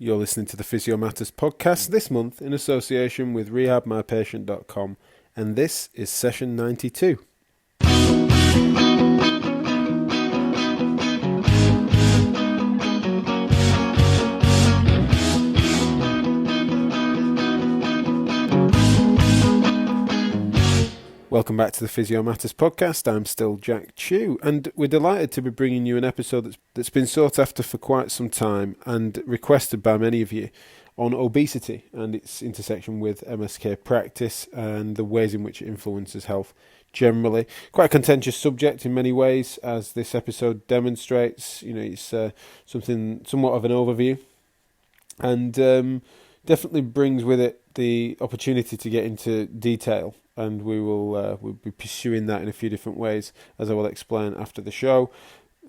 You're listening to the Physio Matters podcast this month in association with rehabmypatient.com, and this is session 92. Welcome back to the Physio Matters podcast. I'm still Jack Chew, and we're delighted to be bringing you an episode that's been sought after for quite some time and requested by many of you on obesity and its intersection with MSK practice and the ways in which it influences health generally. Quite a contentious subject in many ways, as this episode demonstrates. It's something somewhat of an overview, and definitely brings with it the opportunity to get into detail. And we'll be pursuing that in a few different ways, as I will explain after the show.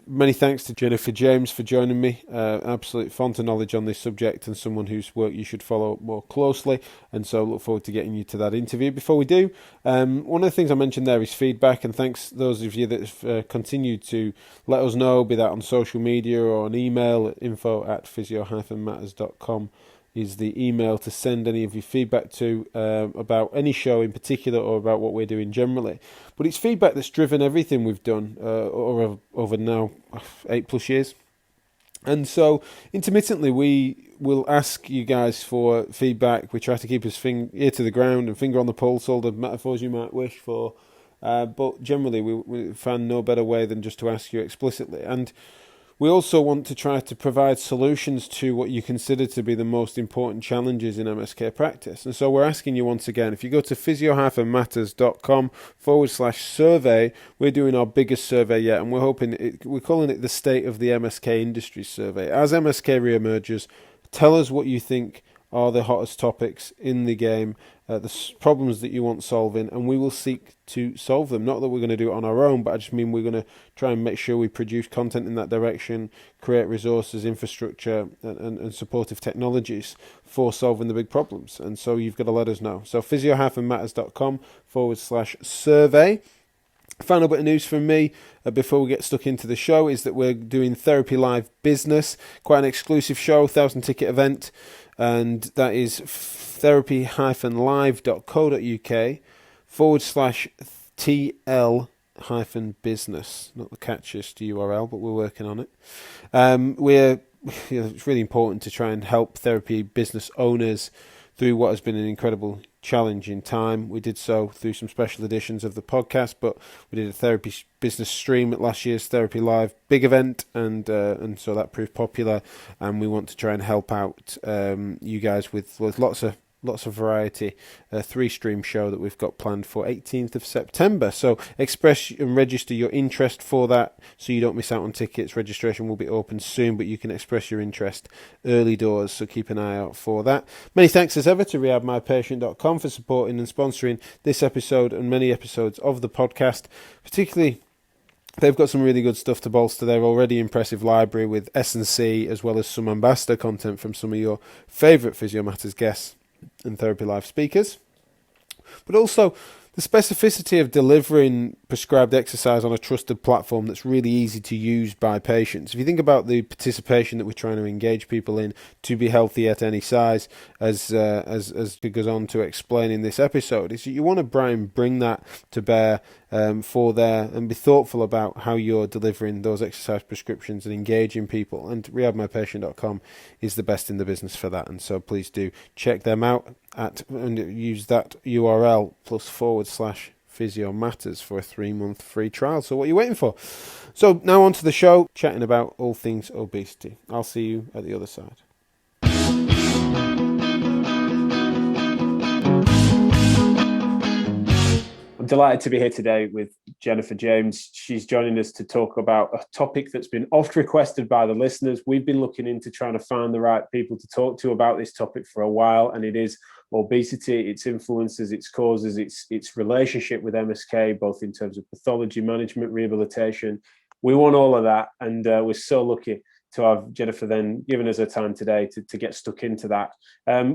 Many thanks to Jennifer James for joining me. Absolute font of knowledge on this subject and someone whose work you should follow more closely. And so look forward to getting you to that interview. Before we do, one of the things I mentioned there is feedback. And thanks those of you that have continued to let us know, be that on social media or on email at info@physio-matters.com. is the email to send any of your feedback to about any show in particular or about what we're doing generally. But it's feedback that's driven everything we've done over now 8+ years. And so intermittently we will ask you guys for feedback. We try to keep us ear to the ground and finger on the pulse, all the metaphors you might wish for. But generally we found no better way than just to ask you explicitly. And we also want to try to provide solutions to what you consider to be the most important challenges in MSK practice. And so we're asking you once again, if you go to physio-matters.com/survey, we're doing our biggest survey yet, and we're calling it the State of the MSK Industry Survey. As MSK reemerges, tell us what you think are the hottest topics in the game, the problems that you want solving, and we will seek to solve them. Not that we're going to do it on our own, but I just mean we're going to try and make sure we produce content in that direction, create resources, infrastructure, and supportive technologies for solving the big problems. And so you've got to let us know. So physio-matters.com/survey. Final bit of news from me before we get stuck into the show is that we're doing Therapy Live Business, quite an exclusive show, 1,000-ticket event, and that is therapy-live.co.uk/TL-business. Not the catchiest URL, but we're working on it. It's really important to try and help therapy business owners through what has been an incredible challenging time. We did so through some special editions of the podcast, but we did a therapy business stream at last year's Therapy Live big event, and so that proved popular. And we want to try and help out you guys with lots of variety. A 3-stream show that we've got planned for 18th of September. So express and register your interest for that so you don't miss out on tickets. Registration will be open soon, but you can express your interest early doors, so keep an eye out for that. Many thanks as ever to rehabmypatient.com for supporting and sponsoring this episode and many episodes of the podcast. Particularly, they've got some really good stuff to bolster their already impressive library with S&C, as well as some ambassador content from some of your favourite Physio Matters guests and Therapy Live speakers, but also the specificity of delivering prescribed exercise on a trusted platform that's really easy to use by patients. If you think about the participation that we're trying to engage people in to be healthy at any size, as it goes on to explain in this episode, is that you want to bring that to bear and be thoughtful about how you're delivering those exercise prescriptions and engaging people. And rehabmypatient.com is the best in the business for that. And so please do check them out and use that URL +/Physio Matters for a 3-month free trial. So what are you waiting for? So now on to the show, chatting about all things obesity. I'll see you at the other side. I'm delighted to be here today with Jennifer James. She's joining us to talk about a topic that's been oft requested by the listeners. We've been looking into trying to find the right people to talk to about this topic for a while, and it is obesity, its influences, its causes, its relationship with MSK, both in terms of pathology management, rehabilitation. We want all of that, and we're so lucky to have Jennifer then given us her time today to get stuck into that.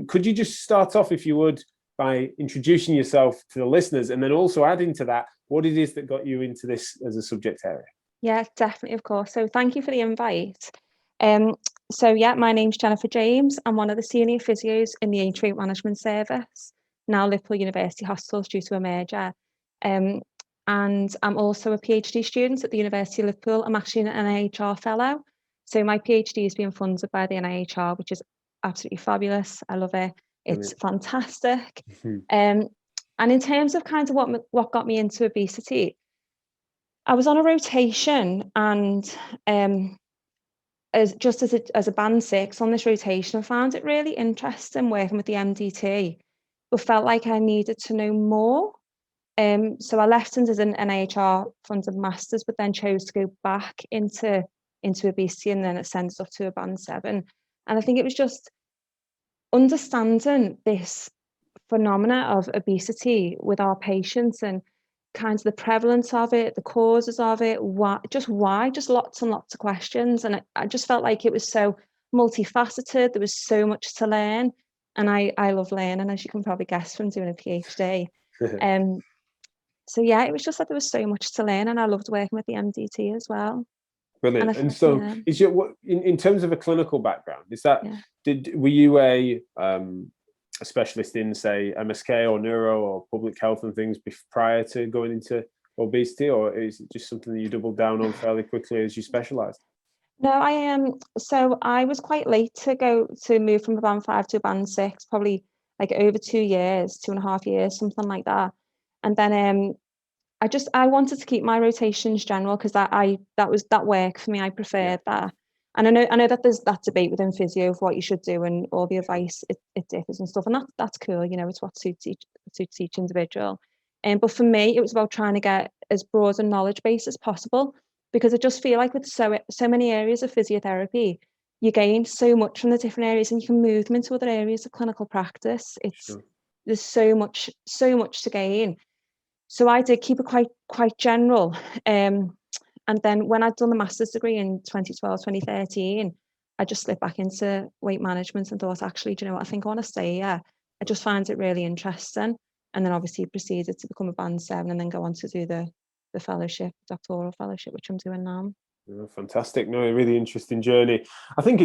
Could you just start off, if you would, by introducing yourself to the listeners, and then also adding to that what it is that got you into this as a subject area? Yeah, definitely, of course. So thank you for the invite. So yeah, my name's Jennifer James. I'm one of the senior physios in the age weight management service, now Liverpool University Hospitals due to a merger. And I'm also a PhD student at the University of Liverpool. I'm actually an NIHR fellow. So my PhD is being funded by the NIHR, which is absolutely fabulous. I love it. It's fantastic. And in terms of kind of what got me into obesity, I was on a rotation, and as a band 6 on this rotation, I found it really interesting working with the MDT, but felt like I needed to know more. So I left as an NIHR funded masters, but then chose to go back into obesity, and then ascended up to a band 7. And I think it was just understanding this phenomena of obesity with our patients, and kind of the prevalence of it, the causes of it, why, just lots and lots of questions. And I just felt like it was so multifaceted. There was so much to learn. And I love learning, as you can probably guess from doing a PhD. So yeah, it was just that there was so much to learn, and I loved working with the MDT as well. Brilliant. And so, is your what in terms of a clinical background? Is that were you a specialist in, say, MSK or neuro or public health and things prior to going into obesity, or is it just something that you doubled down on fairly quickly as you specialised? No, I am. So I was quite late to move from a band 5 to a band 6, probably like over 2 years, 2.5 years, something like that. And then I wanted to keep my rotations general, because that worked for me. I preferred that. And I know that there's that debate within physio of what you should do, and all the advice it differs and stuff, and that's cool. You know, it's what suits each individual. But for me, it was about trying to get as broad a knowledge base as possible, because I just feel like with so many areas of physiotherapy, you gain so much from the different areas, and you can move them into other areas of clinical practice. There's so much to gain. So I did keep it quite general. And then when I'd done the master's degree in 2012, 2013, I just slipped back into weight management and thought, actually, do you know what? I think I want to stay here. I just find it really interesting. And then obviously proceeded to become a band 7, and then go on to do the fellowship, doctoral fellowship, which I'm doing now. Oh, fantastic. No, a really interesting journey. I think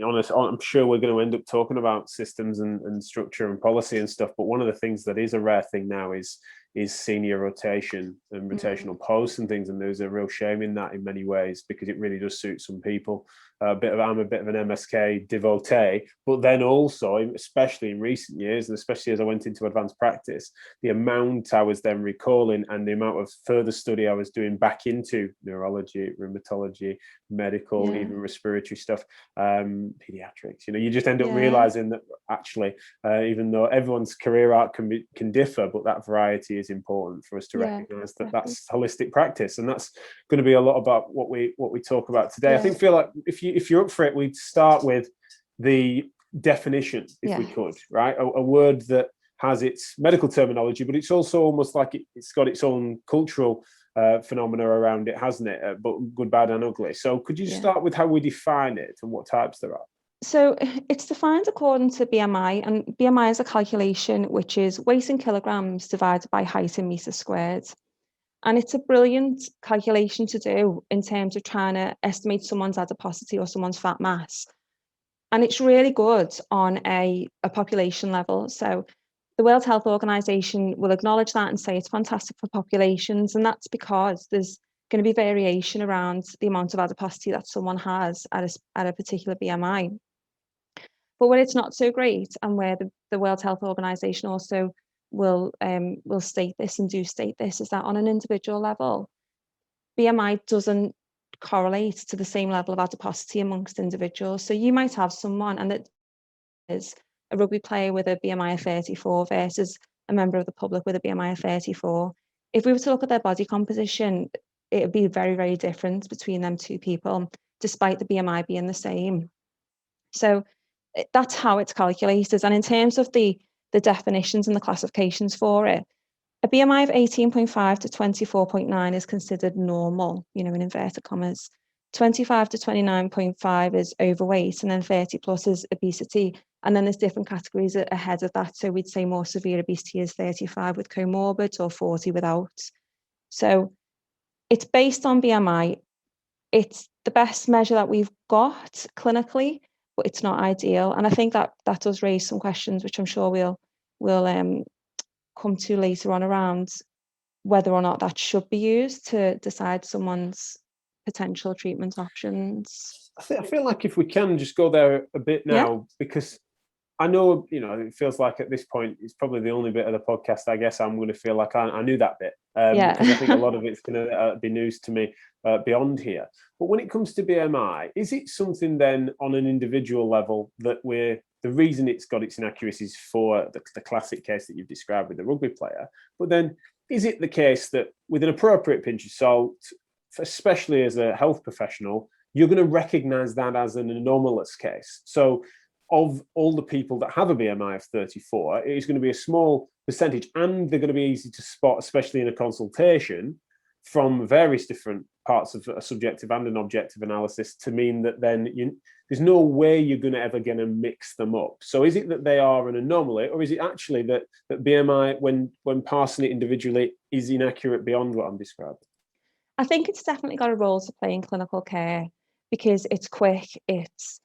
honest, I'm sure we're going to end up talking about systems and structure and policy and stuff, but one of the things that is a rare thing now is senior rotation and rotational posts and things, and there's a real shame in that in many ways, because it really does suit some people. I'm a bit of an MSK devotee, but then also, especially in recent years, and especially as I went into advanced practice, the amount I was then recalling and the amount of further study I was doing back into neurology, rheumatology, medical, even respiratory stuff, pediatrics. You know, you just end up realizing that actually, even though everyone's career arc can differ, but that variety is important for us to recognize that that's holistic practice, and that's going to be a lot about what we talk about today. I feel like if you're up for it, we'd start with the definition, if we could, right? A word that has its medical terminology, but it's also almost like it's got its own cultural phenomena around it, hasn't it? But good, bad, and ugly. So could you start with how we define it and what types there are? So it's defined according to BMI, and BMI is a calculation which is weight in kilograms divided by height in meters squared. And it's a brilliant calculation to do in terms of trying to estimate someone's adiposity or someone's fat mass. And it's really good on a population level. So the World Health Organization will acknowledge that and say it's fantastic for populations. And that's because there's going to be variation around the amount of adiposity that someone has at a particular BMI. But where it's not so great, and where the World Health Organization also will state this and do state this, is that on an individual level, BMI doesn't correlate to the same level of adiposity amongst individuals. So you might have someone, and that is a rugby player with a BMI of 34 versus a member of the public with a BMI of 34. If we were to look at their body composition, it would be very, very different between them two people, despite the BMI being the same. So that's how it's calculated. And in terms of the definitions and the classifications for it, a BMI of 18.5 to 24.9 is considered normal, you know, in inverted commas. 25 to 29.5 is overweight, and then 30 plus is obesity. And then there's different categories ahead of that. So we'd say more severe obesity is 35 with comorbid, or 40 without. So it's based on BMI. it's the best measure that we've got clinically, but it's not ideal. And I think that does raise some questions, which I'm sure we'll come to later on, around whether or not that should be used to decide someone's potential treatment options. I feel like if we can just go there a bit now, because I know, it feels like at this point, it's probably the only bit of the podcast, I guess, I'm going to feel like I knew that bit. Because I think a lot of it's going to be news to me beyond here. But when it comes to BMI, is it something then on an individual level that the reason it's got its inaccuracies for the classic case that you've described with the rugby player, but then is it the case that with an appropriate pinch of salt, especially as a health professional, you're going to recognize that as an anomalous case? So of all the people that have a BMI of 34, it is going to be a small percentage, and they're going to be easy to spot, especially in a consultation, from various different parts of a subjective and an objective analysis, to mean that then there's no way you're going to ever going to mix them up. So is it that they are an anomaly, or is it actually that BMI, when parsing it individually, is inaccurate beyond what I'm describing? I think it's definitely got a role to play in clinical care, because it's quick, it's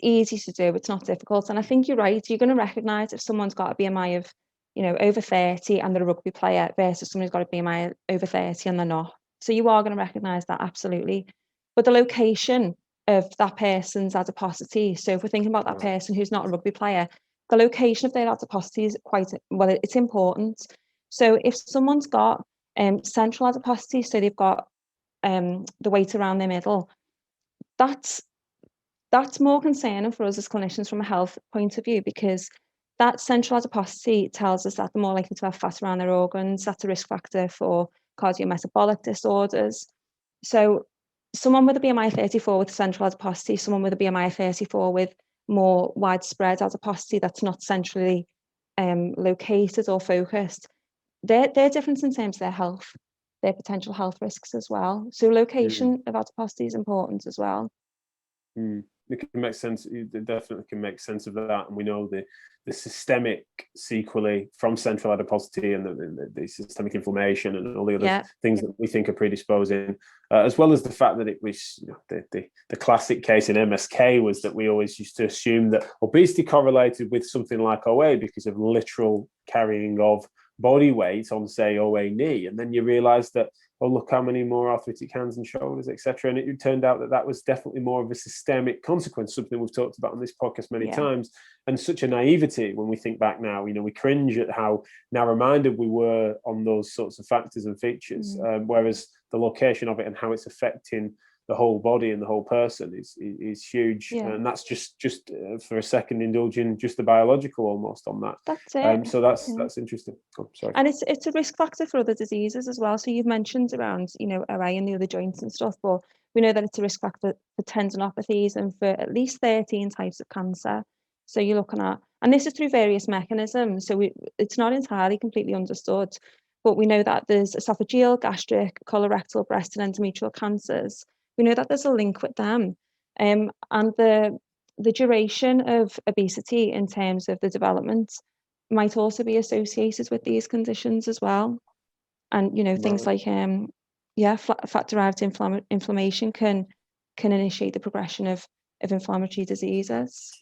easy to do, it's not difficult. And I think you're right, you're going to recognise if someone's got a BMI of, over 30 and they're a rugby player, versus someone who's got a BMI over 30 and they're not. So you are going to recognise that, absolutely. But the location of that person's adiposity, so if we're thinking about that person who's not a rugby player, the location of their adiposity is it's important. So if someone's got central adiposity, so they've got the weight around their middle, that's more concerning for us as clinicians from a health point of view, because that central adiposity tells us that they're more likely to have fat around their organs. That's a risk factor for cardiometabolic disorders. So someone with a BMI of 34 with central adiposity, someone with a BMI of 34 with more widespread adiposity that's not centrally located or focused, they're different in terms of their health, their potential health risks as well. So location of adiposity is important as well. It can make sense. It definitely can make sense of that, and we know the systemic sequelae from central adiposity and the systemic inflammation and all the other things that we think are predisposing, as well as the fact that it was the classic case in MSK was that we always used to assume that obesity correlated with something like OA because of literal carrying of body weight on, say, OA knee, and then you realize that, oh, look how many more arthritic hands and shoulders, etc. And it turned out that was definitely more of a systemic consequence, something we've talked about on this podcast many times, and such a naivety when we think back now. We cringe at how narrow-minded we were on those sorts of factors and features, whereas the location of it and how it's affecting the whole body and the whole person is huge. And that's just for a second indulging just the biological almost on that. That's it. So that's interesting. Oh, sorry. And it's a risk factor for other diseases as well. So you've mentioned around OA and the other joints and stuff, but we know that it's a risk factor for tendinopathies and for at least 13 types of cancer. So you're looking at, and this is through various mechanisms, so it's not entirely completely understood, but we know that there's esophageal, gastric, colorectal, breast and endometrial cancers. We know that there's a link with them. And the duration of obesity in terms of the development might also be associated with these conditions as well. And things like fat-derived inflammation can initiate the progression of inflammatory diseases.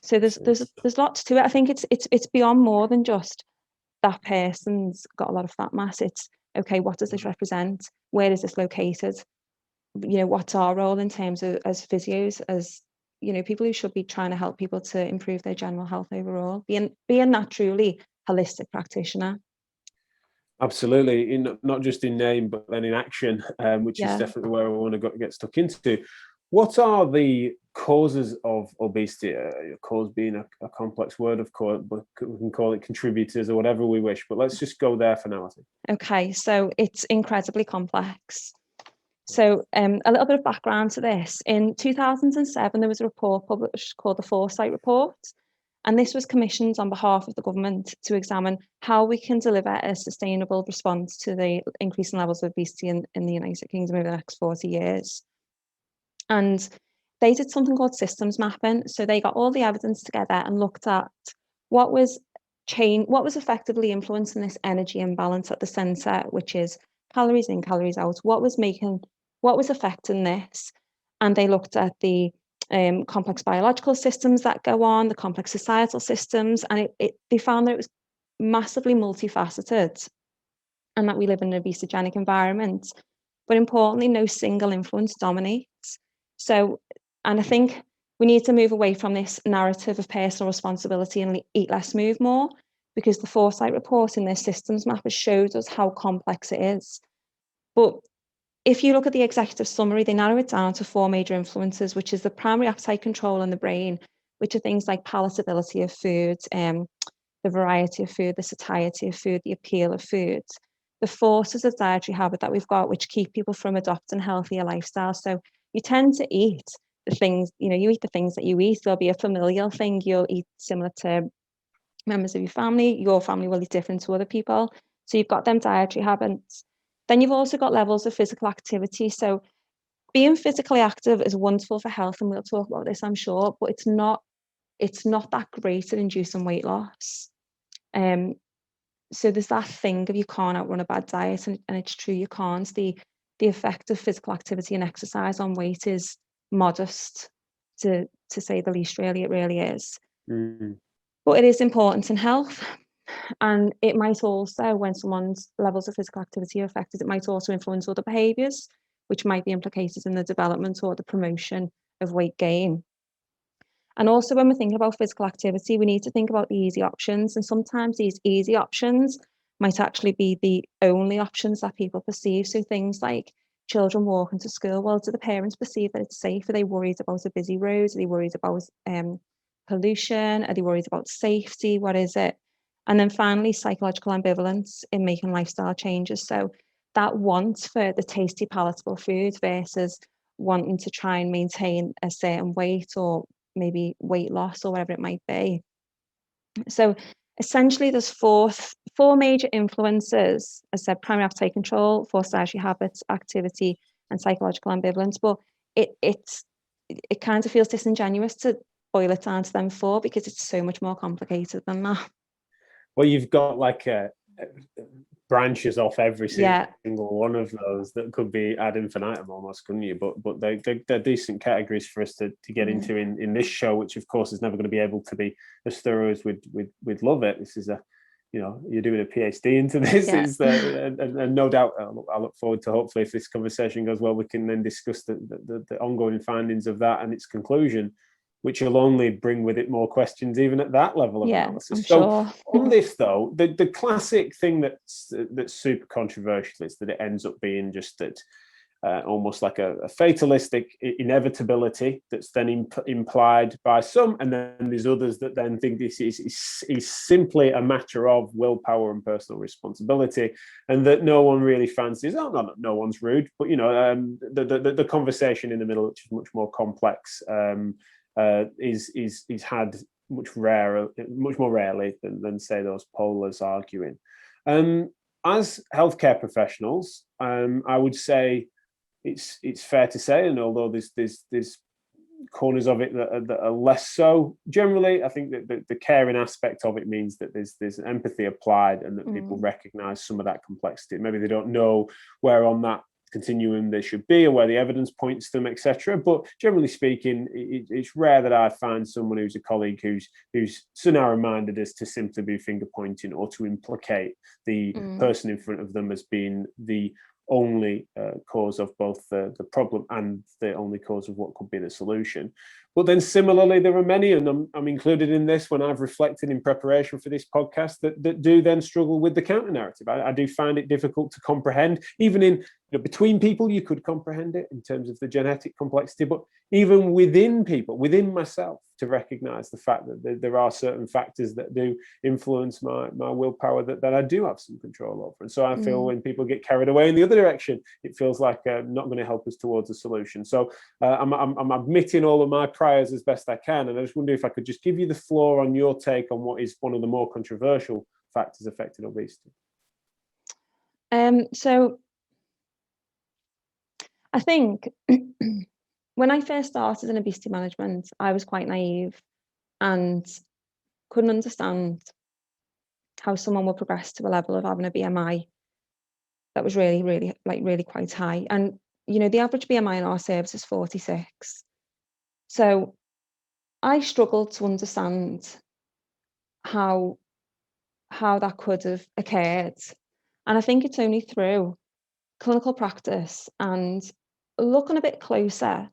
So there's lots to it. I think it's beyond more than just that person's got a lot of fat mass. It's okay, what does this represent? Where is this located? What's our role in terms of as physios, as people who should be trying to help people to improve their general health overall, being that truly holistic practitioner. Absolutely, not just in name, but then in action, which is definitely where I want to get stuck into. What are the causes of obesity? Cause being a complex word, of course, but we can call it contributors or whatever we wish. But let's just go there for now, I think. Okay, so it's incredibly complex. So a little bit of background to this. In 2007, there was a report published called the Foresight Report. And this was commissioned on behalf of the government to examine how we can deliver a sustainable response to the increasing levels of obesity in the United Kingdom over the next 40 years. And they did something called systems mapping. So they got all the evidence together and looked at what was effectively influencing this energy imbalance at the centre, which is calories in, calories out. What was making what was affecting this? And they looked at the complex biological systems that go on, the complex societal systems, and they found that it was massively multifaceted and that we live in an obesogenic environment. But importantly, no single influence dominates. So, and I think we need to move away from this narrative of personal responsibility and eat less, move more, because the Foresight Report in their systems map has showed us how complex it is. But if you look at the executive summary, they narrow it down to 4 major influences, which is the primary appetite control in the brain, which are things like palatability of food, the variety of food, the satiety of food, the appeal of food, the forces of dietary habit that we've got, which keep people from adopting healthier lifestyles. So you tend to eat the things, you eat the things that you eat. There'll be a familial thing. You'll eat similar to members of your family. Your family will eat different to other people. So you've got them dietary habits. Then you've also got levels of physical activity. So being physically active is wonderful for health, and we'll talk about this, I'm sure, but it's not that great at inducing weight loss. So there's that thing of you can't outrun a bad diet, and it's true, you can't. The effect of physical activity and exercise on weight is modest, to say the least, really. It really is. Mm. But it is important in health. And it might also, when someone's levels of physical activity are affected, it might also influence other behaviours, which might be implicated in the development or the promotion of weight gain. And also, when we think about physical activity, we need to think about the easy options. And sometimes these easy options might actually be the only options that people perceive. So things like children walking to school, well, do the parents perceive that it's safe? Are they worried about a busy road? Are they worried about pollution? Are they worried about safety? What is it? And then finally, psychological ambivalence in making lifestyle changes. So that want for the tasty, palatable food versus wanting to try and maintain a certain weight or maybe weight loss or whatever it might be. So essentially there's four major influences, as I said: primary appetite control, forced dietary habits, activity, and psychological ambivalence. But it kind of feels disingenuous to boil it down to them 4, because it's so much more complicated than that. Well, you've got like branches off every Yeah. single one of those that could be ad infinitum almost, couldn't you? But they're decent categories for us to get into in this show, which of course is never going to be able to be as thorough as we'd love it. This is you're doing a PhD into this, and no doubt I look forward to, hopefully, if this conversation goes well, we can then discuss the ongoing findings of that and its conclusion, which will only bring with it more questions even at that level of analysis. I'm sure. On this, though, the classic thing that's super controversial is that it ends up being just that almost like a fatalistic inevitability that's then implied by some, and then there's others that then think this is simply a matter of willpower and personal responsibility, and that no one really fancies. No one's rude, but the conversation in the middle, which is much more complex, is had much more rarely than say those polars arguing. As healthcare professionals, I would say it's fair to say, and although there's corners of it that are less so, generally, I think that the caring aspect of it means that there's empathy applied, and that people recognise some of that complexity. Maybe they don't know where on that continuum they should be, or where the evidence points them, etc. But generally speaking, it's rare that I find someone who's a colleague who's so narrow-minded as to simply be finger pointing or to implicate the person in front of them as being the only cause of both the problem and the only cause of what could be the solution. But then similarly, there are many, and I'm included in this when I've reflected in preparation for this podcast, that do then struggle with the counter-narrative. I do find it difficult to comprehend. Even in between people, you could comprehend it in terms of the genetic complexity, but even within people, within myself, to recognize the fact that there are certain factors that do influence my willpower that I do have some control over. And so I feel when people get carried away in the other direction, it feels like not going to help us towards a solution. So I'm admitting all of my priors as best I can, and I just wonder if I could just give you the floor on your take on what is one of the more controversial factors affecting obesity. So I think when I first started in obesity management, I was quite naive and couldn't understand how someone would progress to a level of having a BMI that was really, really, really quite high. And the average BMI in our service is 46. So I struggled to understand how that could have occurred. And I think it's only through clinical practice and looking a bit closer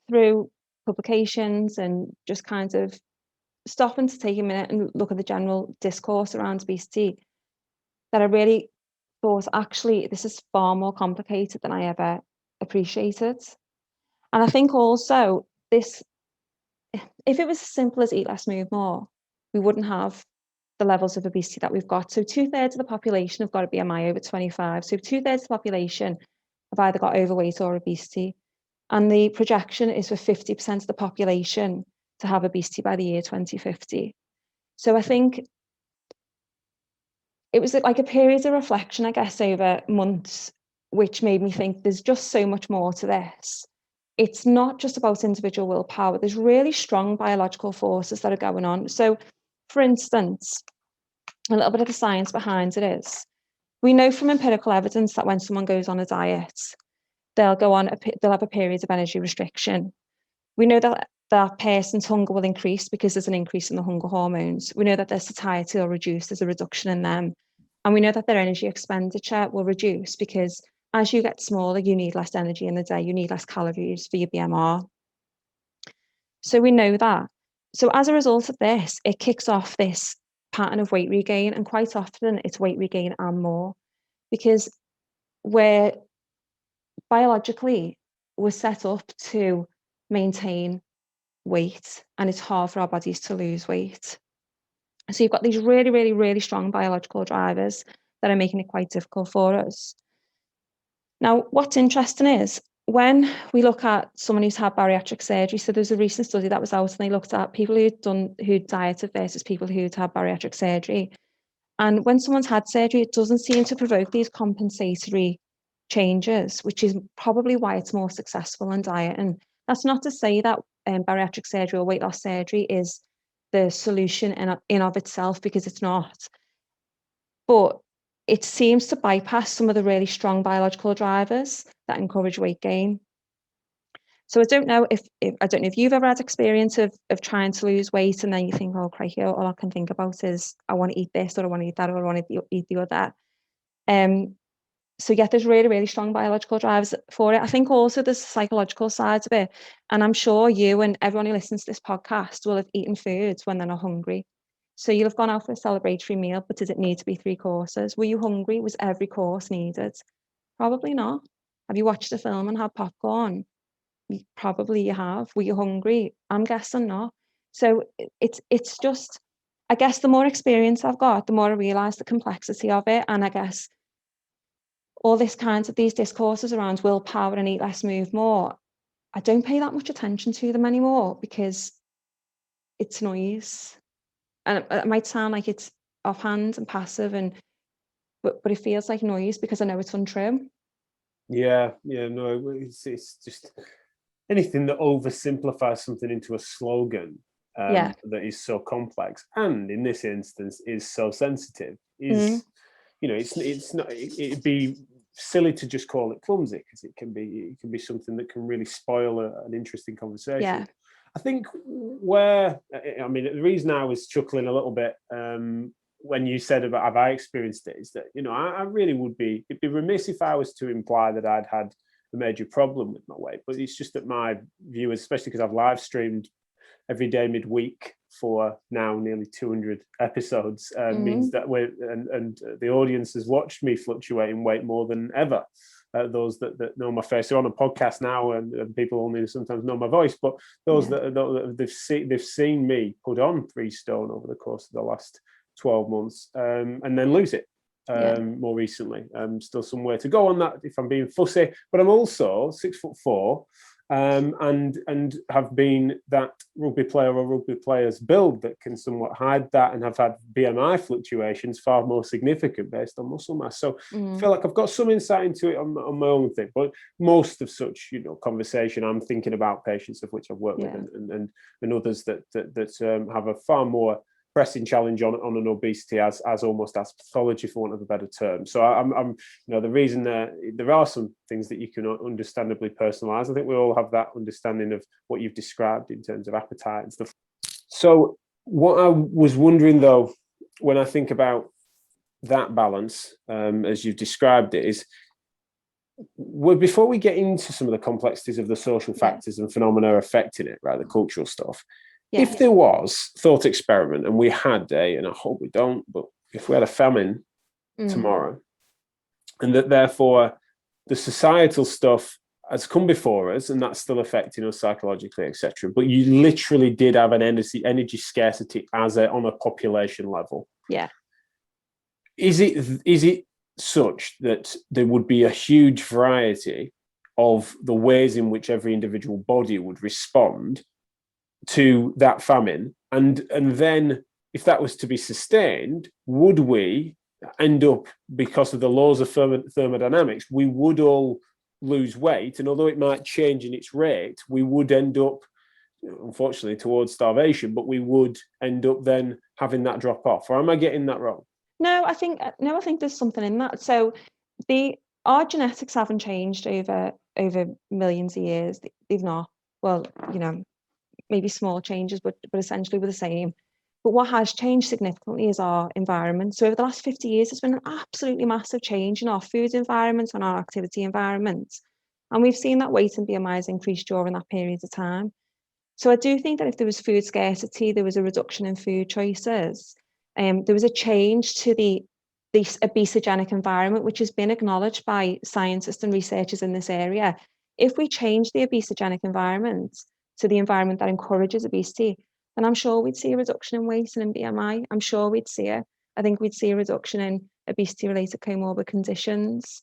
through publications and just kind of stopping to take a minute and look at the general discourse around obesity that I really thought, actually, this is far more complicated than I ever appreciated. And I think also this, if it was as simple as eat less, move more, we wouldn't have the levels of obesity that we've got. So 2/3 of the population have got a BMI over 25. So 2/3 of the population have either got overweight or obesity. And the projection is for 50% of the population to have obesity by the year 2050. So I think it was like a period of reflection, I guess, over months, which made me think there's just so much more to this. It's not just about individual willpower. There's really strong biological forces that are going on. So, for instance, a little bit of the science behind it is, we know from empirical evidence that when someone goes on a diet, they'll have a period of energy restriction. We know that that person's hunger will increase because there's an increase in the hunger hormones. We know that their satiety will reduce, there's a reduction in them. And we know that their energy expenditure will reduce because as you get smaller, you need less energy in the day, you need less calories for your BMR. So we know that. So as a result of this, it kicks off this pattern of weight regain, and quite often it's weight regain and more, because we're biologically, we're set up to maintain weight, and it's hard for our bodies to lose weight. So you've got these really, really, really strong biological drivers that are making it quite difficult for us. Now, what's interesting is when we look at someone who's had bariatric surgery, so there's a recent study that was out and they looked at people who'd dieted versus people who'd had bariatric surgery. And when someone's had surgery, it doesn't seem to provoke these compensatory changes, which is probably why it's more successful in diet. And that's not to say that bariatric surgery or weight loss surgery is the solution in of itself, because it's not. But it seems to bypass some of the really strong biological drivers that encourage weight gain. So I don't know if you've ever had experience of trying to lose weight and then you think, oh crikey, all I can think about is I want to eat this, or I want to eat that, or I want to eat the other. So yeah, there's really, really strong biological drivers for it. I think also there's psychological sides of it. And I'm sure you and everyone who listens to this podcast will have eaten foods when they're not hungry. So you'll have gone out for a celebratory meal, but did it need to be 3 courses? Were you hungry? Was every course needed? Probably not. Have you watched a film and had popcorn? Probably you have. Were you hungry? I'm guessing not. So it's just, I guess the more experience I've got, the more I realise the complexity of it. And I guess all this kinds of these discourses around willpower and eat less, move more, I don't pay that much attention to them anymore because it's noise. And it might sound like it's offhand and passive, but it feels like noise because I know it's untrue. Yeah, no, it's just anything that oversimplifies something into a slogan that is so complex, and in this instance is so sensitive, is it's not. It'd be silly to just call it clumsy, because it can be something that can really spoil an interesting conversation. Yeah. I think the reason I was chuckling a little bit when you said about have I experienced it is that, I really it'd be remiss if I was to imply that I'd had a major problem with my weight, but it's just that my viewers, especially because I've live streamed every day midweek for now nearly 200 episodes, means that the audience has watched me fluctuate in weight more than ever. Those that know my face are on a podcast now, and people only sometimes know my voice, but those that they've seen me put on 3 stone over the course of the last 12 months, and then lose it more recently. Still some way to go on that if I'm being fussy, but I'm also 6'4", and have been that rugby player or rugby player's build that can somewhat hide that, and have had BMI fluctuations far more significant based on muscle mass. So I feel like I've got some insight into it on my own thing, but most of such conversation, I'm thinking about patients of which I've worked with, and others that have a far more pressing challenge on an obesity as almost as pathology, for want of a better term. So I'm the reason that there are some things that you can understandably personalize. I think we all have that understanding of what you've described in terms of appetite and stuff. So what I was wondering, though, when I think about that balance, as you've described it, is before we get into some of the complexities of the social factors and phenomena affecting it, right, the cultural stuff, if there was thought experiment and we had and I hope we don't, but if we had a famine tomorrow, and that therefore the societal stuff has come before us and that's still affecting us psychologically, etc., but you literally did have an energy scarcity on a population level. Is it such that there would be a huge variety of the ways in which every individual body would respond to that famine, and then if that was to be sustained, would we end up, because of the laws of thermodynamics, we would all lose weight, and although it might change in its rate, we would end up, unfortunately, towards starvation, but we would end up then having that drop off? Or am I getting that wrong? No, I think there's something in that. So our genetics haven't changed over millions of years. They've not. Well, maybe small changes, but essentially we're the same. But what has changed significantly is our environment. So over the last 50 years, there's been an absolutely massive change in our food environment and our activity environment. And we've seen that weight and BMIs increase during that period of time. So I do think that if there was food scarcity, there was a reduction in food choices. There was a change to the obesogenic environment, which has been acknowledged by scientists and researchers in this area. If we change the obesogenic environment to the environment that encourages obesity, then I'm sure we'd see a reduction in weight and in BMI. I'm sure we'd see it. I think we'd see a reduction in obesity-related comorbid conditions.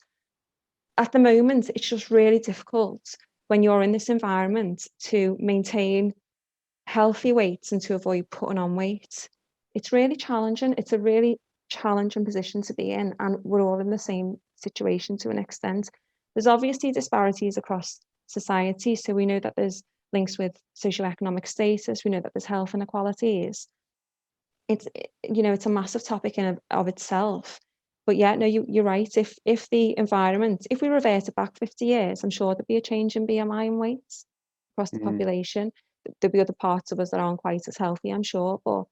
At the moment, it's just really difficult when you're in this environment to maintain healthy weights and to avoid putting on weight. It's really challenging. It's a really challenging position to be in, and we're all in the same situation to an extent. There's obviously disparities across society, so we know that there's links with socioeconomic status. We know that there's health inequalities. It's a massive topic in of itself. But yeah, no, you're right. If the environment, if we reverted back 50 years, I'm sure there'd be a change in BMI and weights across the population. There'd be other parts of us that aren't quite as healthy, I'm sure. But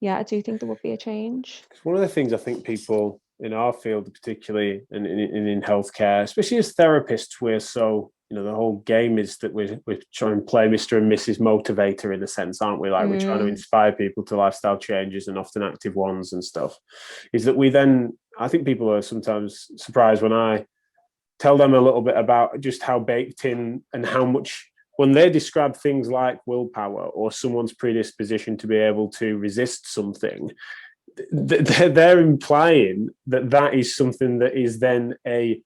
yeah, I do think there would be a change. One of the things I think people in our field, particularly in healthcare, especially as therapists, we're so, the whole game is that we're trying to play Mr. and Mrs. Motivator in a sense, aren't we? Like we're trying to inspire people to lifestyle changes, and often active ones and stuff. Is that I think people are sometimes surprised when I tell them a little bit about just how baked in and how much, when they describe things like willpower or someone's predisposition to be able to resist something, they're implying that is something that is then a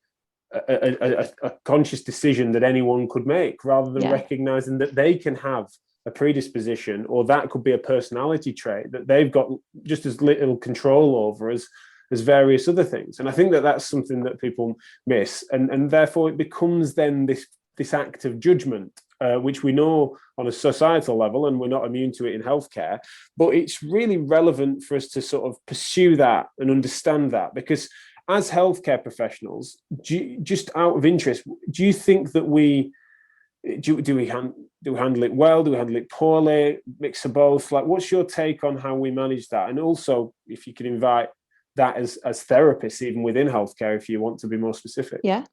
conscious decision that anyone could make, rather than recognizing that they can have a predisposition, or that could be a personality trait that they've got just as little control over as various other things. And I think that that's something that people miss, and therefore it becomes then this act of judgment, which we know on a societal level, and we're not immune to it in healthcare, but it's really relevant for us to sort of pursue that and understand that, because as healthcare professionals, just out of interest, do you think that we handle it well? Do we handle it poorly? Mix of both? Like, what's your take on how we manage that? And also, if you could invite that as therapists, even within healthcare, if you want to be more specific. Yeah.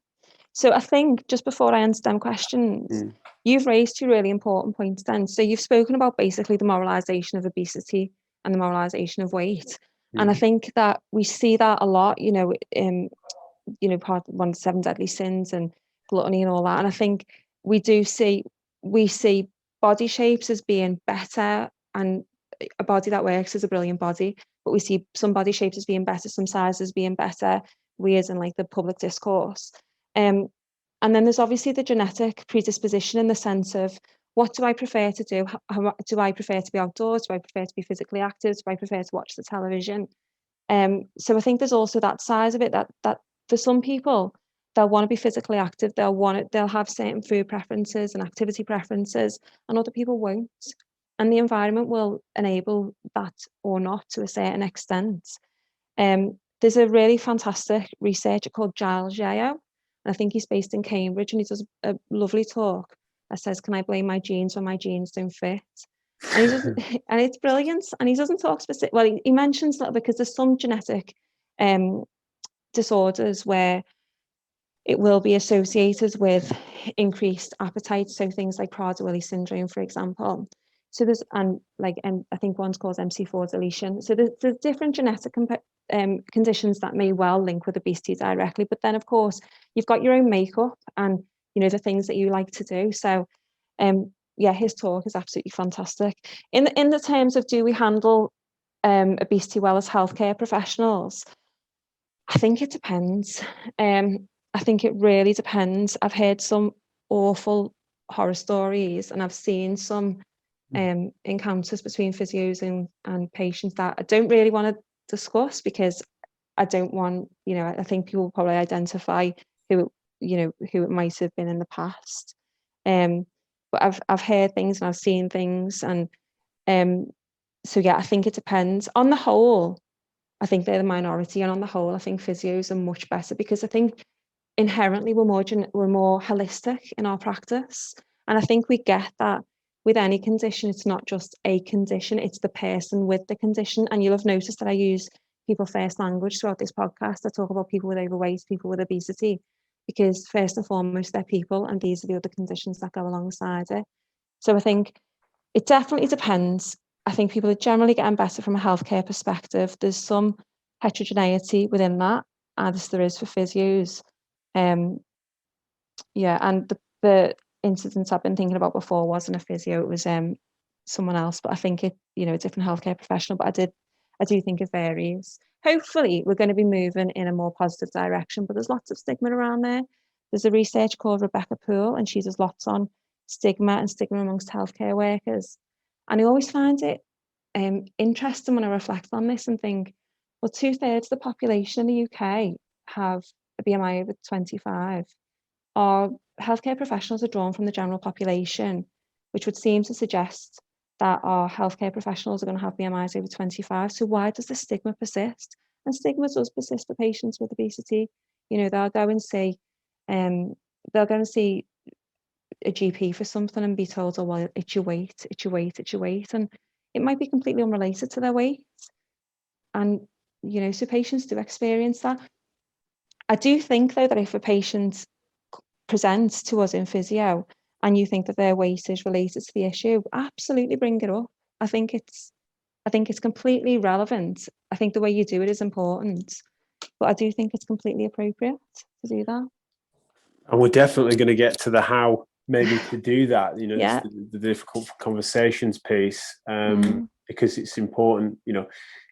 So I think just before I answer them questions, you've raised two really important points then. So you've spoken about basically the moralization of obesity and the moralization of weight. And I think that we see that a lot, part one of the 7 deadly sins and gluttony and all that. And I think we see body shapes as being better, and a body that works is a brilliant body, but we see some body shapes as being better, some sizes being better, weird in like the public discourse. And then there's obviously the genetic predisposition in the sense of, what do I prefer to do? Do I prefer to be outdoors? Do I prefer to be physically active? Do I prefer to watch the television? So I think there's also that side of it that for some people, they'll want to be physically active. They'll have certain food preferences and activity preferences, and other people won't. and the environment will enable that or not to a certain extent. There's a really fantastic researcher called Giles Yeo, and I think he's based in Cambridge, and he does a lovely talk that says, "Can I blame my genes when my genes don't fit?" And he doesn't, and it's brilliant. And he doesn't talk specific. Well, he mentions that because there's some genetic disorders where it will be associated with increased appetite. So things like Prader-Willi syndrome, for example. So there's, and I think one's called MC4 deletion. So there's different genetic conditions that may well link with obesity directly. But then, of course, you've got your own makeup and, the things that you like to do. So, yeah, his talk is absolutely fantastic. In the terms of, do we handle obesity well as healthcare professionals? I think it depends. I think it really depends. I've heard some awful horror stories, and I've seen some encounters between physios and patients that I don't really want to discuss, because I don't want, I think people will probably identify who it might have been in the past. But I've heard things and I've seen things, and so yeah, I think it depends. On the whole, I think they're the minority, and on the whole, I think physios are much better, because I think inherently we're more holistic in our practice, and I think we get that with any condition. It's not just a condition, it's the person with the condition. And you'll have noticed that I use people first language throughout this podcast. I talk about people with overweight, people with obesity, because first and foremost, they're people, and these are the other conditions that go alongside it. So I think it definitely depends. I think people are generally getting better from a healthcare perspective. There's some heterogeneity within that, as there is for physios. Yeah, and the incident I've been thinking about before wasn't a physio, it was someone else, but I think it, a different healthcare professional, but I do think it varies. Hopefully we're going to be moving in a more positive direction, but there's lots of stigma around there. There's a research called Rebecca Poole, and she does lots on stigma and stigma amongst healthcare workers. And I always find it interesting when I reflect on this and think, well, 2/3 of the population in the UK have a BMI over 25. Our healthcare professionals are drawn from the general population, which would seem to suggest that our healthcare professionals are going to have BMIs over 25. So why does the stigma persist? And stigma does persist for patients with obesity. They'll go and see a GP for something and be told, oh, well, it's your weight, it's your weight, it's your weight. And it might be completely unrelated to their weight. And, so patients do experience that. I do think, though, that if a patient presents to us in physio and you think that their weight is related to the issue, absolutely bring it up. I think it's completely relevant. I think the way you do it is important, but I do think it's completely appropriate to do that. And we're definitely going to get to the how, maybe, to do that, Yeah. the difficult conversations piece, because it's important.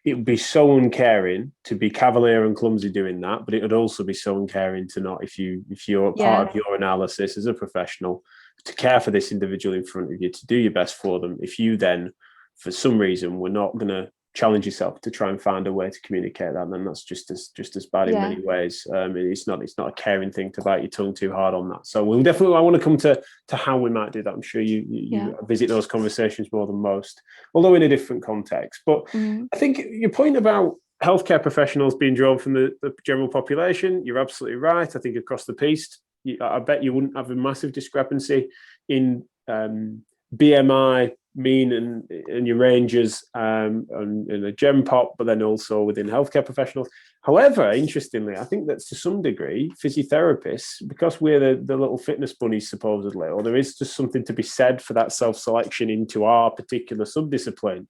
It would be so uncaring to be cavalier and clumsy doing that, but it would also be so uncaring to not, if you're part of your analysis as a professional, to care for this individual in front of you, to do your best for them. If you then, for some reason, we're not going to challenge yourself to try and find a way to communicate that, then that's just as bad in many ways. It's not a caring thing to bite your tongue too hard on that. So we'll definitely, I want to come to how we might do that. I'm sure you visit those conversations more than most, although in a different context. But I think your point about healthcare professionals being drawn from the general population, you're absolutely right. I think across the piece, I bet you wouldn't have a massive discrepancy in BMI mean and your ranges in a gem pop, but then also within healthcare professionals. However, interestingly, I think that to some degree, physiotherapists, because we're the little fitness bunnies supposedly, or there is just something to be said for that self-selection into our particular subdiscipline,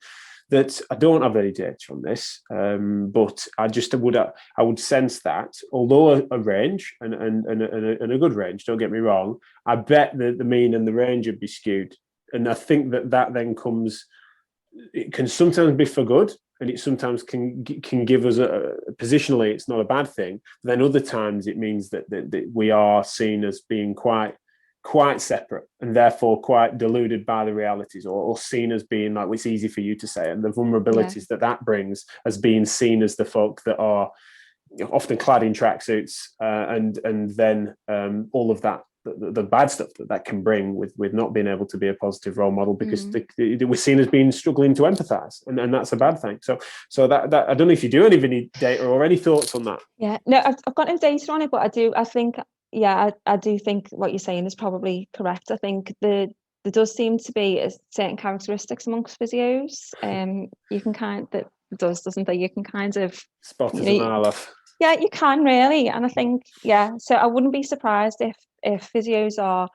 that I don't have any data on this, but I would sense that, although a range and a good range, don't get me wrong, I bet that the mean and the range would be skewed. And I think that then comes, it can sometimes be for good, and it sometimes can give us positionally, it's not a bad thing. But then other times it means that we are seen as being quite separate, and therefore quite deluded by the realities, or seen as being like, it's easy for you to say, and the vulnerabilities that brings as being seen as the folk that are often clad in tracksuits, and then all of that the bad stuff that can bring with not being able to be a positive role model, because we're seen as being struggling to empathize, and that's a bad thing. So that I don't know if you do any data or any thoughts on that. Yeah, no, I've got no data on it, but I think, yeah, I do think what you're saying is probably correct. I think there does seem to be certain characteristics amongst physios. You can doesn't there? You can kind of Spot as a mile off. Yeah, you can really, and I think, yeah. So I wouldn't be surprised if physios are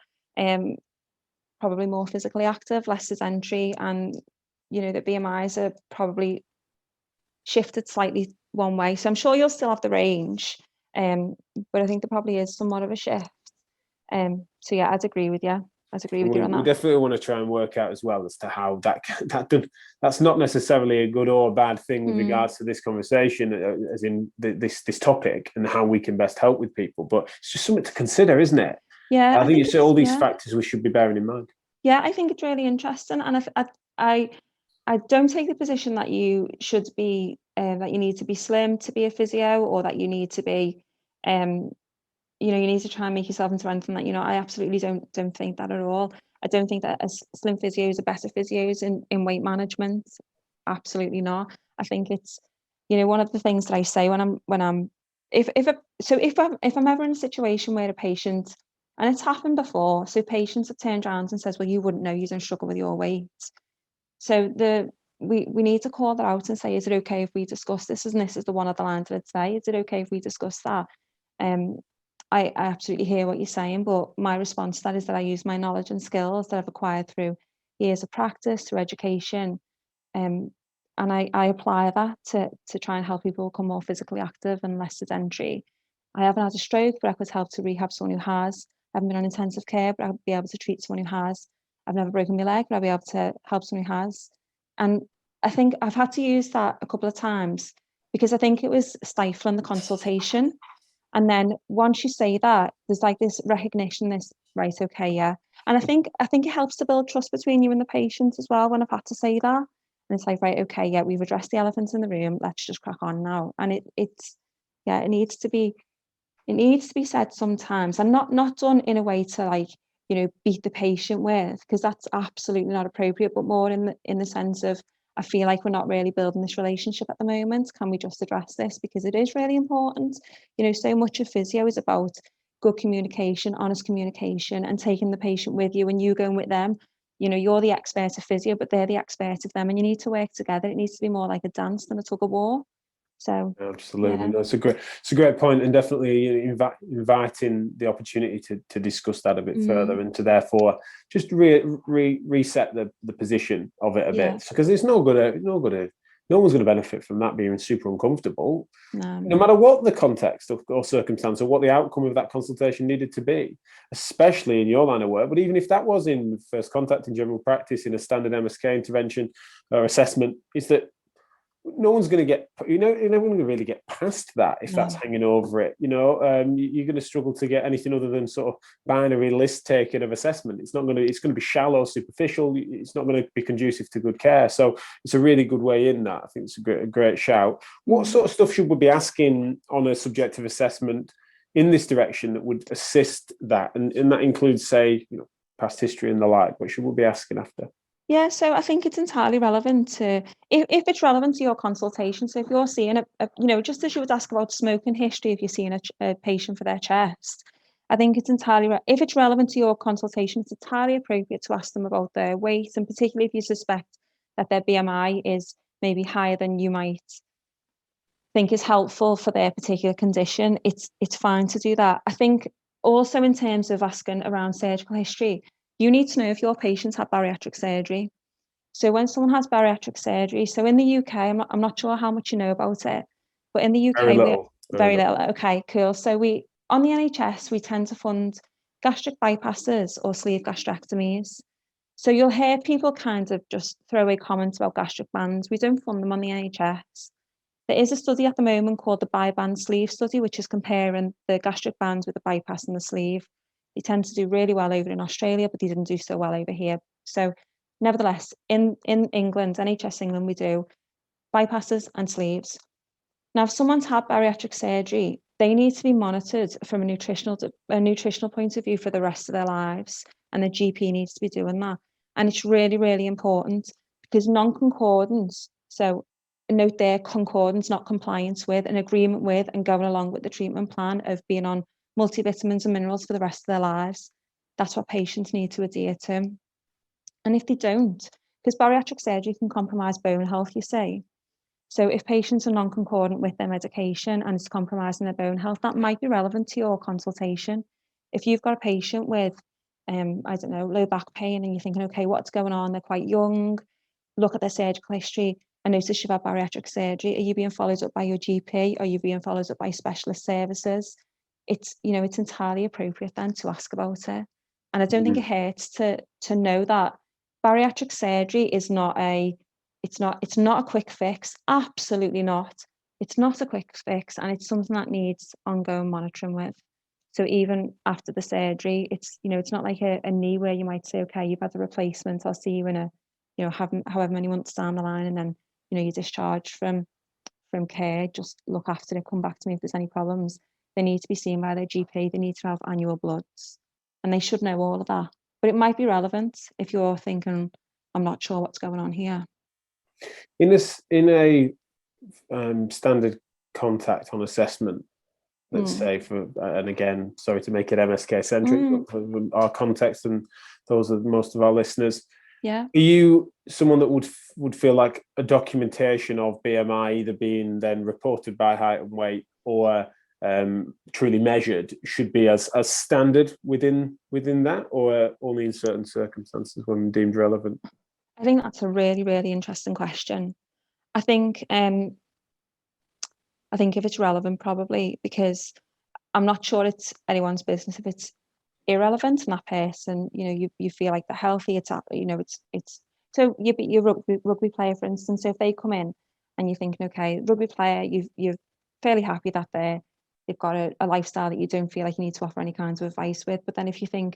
probably more physically active, less sedentary, and the BMIs are probably shifted slightly one way. So I'm sure you'll still have the range, but I think there probably is somewhat of a shift. So yeah, I'd agree with you. I'd agree with you on that. We definitely want to try and work out as well as to how that's not necessarily a good or bad thing with regards to this conversation, as in this topic, and how we can best help with people. But it's just something to consider, isn't it? Yeah, I think it's all these factors we should be bearing in mind. Yeah, I think it's really interesting, and I don't take the position that you should be that you need to be slim to be a physio, or that you need to be you need to try and make yourself into anything that I absolutely don't think that at all. I don't think that as slim physios are better physios in weight management. Absolutely not. I think it's one of the things that I say when I'm if I'm ever in a situation where a patient, and it's happened before, so patients have turned around and says, well, you wouldn't know, you don't struggle with your weight. So we need to call that out and say, is it okay if we discuss this? And this is the one of the lines that I'd say, is it okay if we discuss that? I absolutely hear what you're saying, but my response to that is that I use my knowledge and skills that I've acquired through years of practice, through education, and I apply that to try and help people become more physically active and less sedentary. I haven't had a stroke, but I could help to rehab someone who has. I haven't been on intensive care, but I'll be able to treat someone who has. I've never broken my leg, but I'll be able to help someone who has. And I think I've had to use that a couple of times because I think it was stifling the consultation. And then once you say that, there's like this recognition, this, right, okay, yeah. And I think it helps to build trust between you and the patient as well when I've had to say that. And it's like, right, okay, yeah, we've addressed the elephant in the room. Let's just crack on now. And it needs to be said sometimes, and not done in a way to beat the patient with, because that's absolutely not appropriate, but more in the sense of, I feel like we're not really building this relationship at the moment. Can we just address this? Because it is really important. So much of physio is about good communication, honest communication, and taking the patient with you and you going with them. You're the expert of physio, but they're the expert of them, and you need to work together. It needs to be more like a dance than a tug of war. So absolutely, yeah. no, it's a great point, and definitely inviting the opportunity to discuss that a bit further, and to therefore just reset the position of it a bit, because it's no one's going to benefit from that being super uncomfortable, no matter what the context or circumstance or what the outcome of that consultation needed to be, especially in your line of work. But even if that was in first contact in general practice, in a standard MSK intervention or assessment, is that no one's going to get, no one going to really get past that if that's hanging over it. You're going to struggle to get anything other than sort of binary list taking of assessment. It's going to be shallow, superficial. It's not going to be conducive to good care. So it's a really good way in that. I think it's a great shout. What sort of stuff should we be asking on a subjective assessment in this direction that would assist that? And that includes, say, past history and the like. What should we be asking after? Yeah, so I think it's entirely relevant to, if it's relevant to your consultation. So if you're seeing just as you would ask about smoking history, if you're seeing a patient for their chest, I think it's if it's relevant to your consultation, it's entirely appropriate to ask them about their weight, and particularly if you suspect that their BMI is maybe higher than you might think is helpful for their particular condition. It's fine to do that. I think also in terms of asking around surgical history, you need to know if your patients have bariatric surgery. So when someone has bariatric surgery, so in the UK, I'm not sure how much you know about it, but in the UK, very little. Very little. Okay, cool. So on the NHS, we tend to fund gastric bypasses or sleeve gastrectomies. So you'll hear people kind of just throw away comments about gastric bands. We don't fund them on the NHS. There is a study at the moment called the bi-band sleeve study, which is comparing the gastric bands with the bypass and the sleeve. They tend to do really well over in Australia, but they didn't do so well over here. So nevertheless, in England, NHS England, we do bypasses and sleeves. Now, if someone's had bariatric surgery, they need to be monitored from a nutritional point of view for the rest of their lives, and the GP needs to be doing that. And it's really, really important, because non-concordance, so note there, concordance, not compliance with, an agreement with, and going along with the treatment plan of being on multivitamins and minerals for the rest of their lives. That's what patients need to adhere to. And if they don't, because bariatric surgery can compromise bone health, you see. So if patients are non-concordant with their medication and it's compromising their bone health, that might be relevant to your consultation. If you've got a patient with, I don't know, low back pain, and you're thinking, okay, what's going on? They're quite young. Look at their surgical history. I noticed you've had bariatric surgery. Are you being followed up by your GP? Are you being followed up by specialist services? It's entirely appropriate then to ask about it. And I don't think it hurts to know that bariatric surgery is not a quick fix. Absolutely not. It's not a quick fix, and it's something that needs ongoing monitoring with. So even after the surgery, it's not like a knee where you might say, okay, you've had the replacement, I'll see you in however many months down the line, and then you're discharged from care. Just look after it, come back to me if there's any problems. They need to be seen by their GP. They need to have annual bloods, and they should know all of that. But it might be relevant if you're thinking, I'm not sure what's going on here. In a standard contact on assessment, let's say, and again, sorry to make it MSK centric, but for our context and those of most of our listeners, yeah, are you someone that would feel like a documentation of BMI either being then reported by height and weight or truly measured should be as standard within that, or only in certain circumstances when deemed relevant? I think that's a really, really interesting question. I think if it's relevant, probably, because I'm not sure it's anyone's business if it's irrelevant and that person, you feel like they're healthy. It's so your rugby player, for instance. So if they come in and you're thinking, okay, rugby player, you're fairly happy that they've got a lifestyle that you don't feel like you need to offer any kinds of advice with. But then if you think,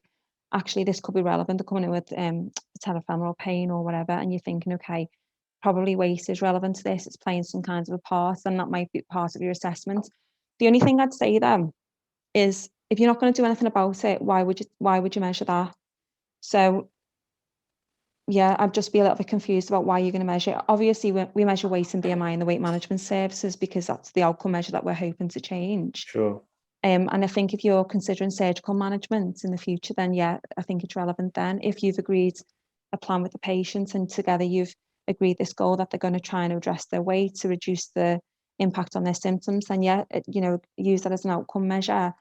actually, this could be relevant, they're coming in with patellofemoral pain or whatever, and you're thinking, okay, probably weight is relevant to this, it's playing some kind of a part, and that might be part of your assessment. The only thing I'd say then is, if you're not going to do anything about it, why would you measure that? So yeah, I'd just be a little bit confused about why you're going to measure it. Obviously, we measure weight and BMI in the weight management services because that's the outcome measure that we're hoping to change. Sure. And I think if you're considering surgical management in the future, then yeah, I think it's relevant then. If you've agreed a plan with the patient and together you've agreed this goal that they're going to try and address their weight to reduce the impact on their symptoms, then yeah, use that as an outcome measure.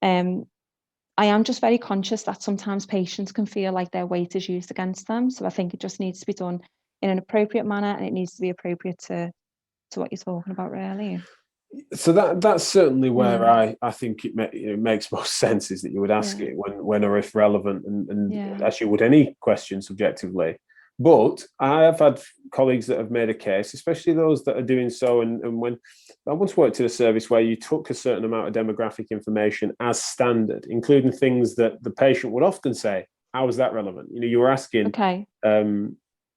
I am just very conscious that sometimes patients can feel like their weight is used against them. So I think it just needs to be done in an appropriate manner, and it needs to be appropriate to what you're talking about, really. So that's certainly where I think it makes most sense, is that you would ask it when or if relevant, and as you would any question subjectively. But I have had colleagues that have made a case, especially those that are doing so. And when I once worked in a service where you took a certain amount of demographic information as standard, including things that the patient would often say, how is that relevant? You were asking,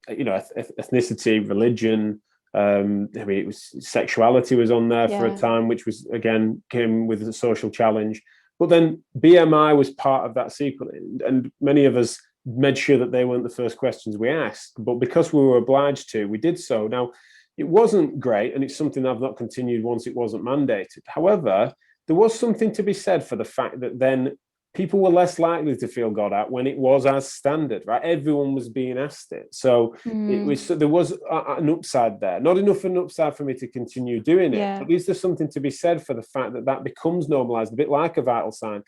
ethnicity, religion, it was sexuality was on there for a time, which was, again, came with a social challenge. But then BMI was part of that sequence, and many of us made sure that they weren't the first questions we asked. But because we were obliged to, we did so. Now, it wasn't great, and it's something I've not continued once it wasn't mandated. However, there was something to be said for the fact that then people were less likely to feel got at when it was as standard, right? Everyone was being asked it. So there was an upside there. Not enough an upside for me to continue doing it, but is there something to be said for the fact that becomes normalized, a bit like a vital sign?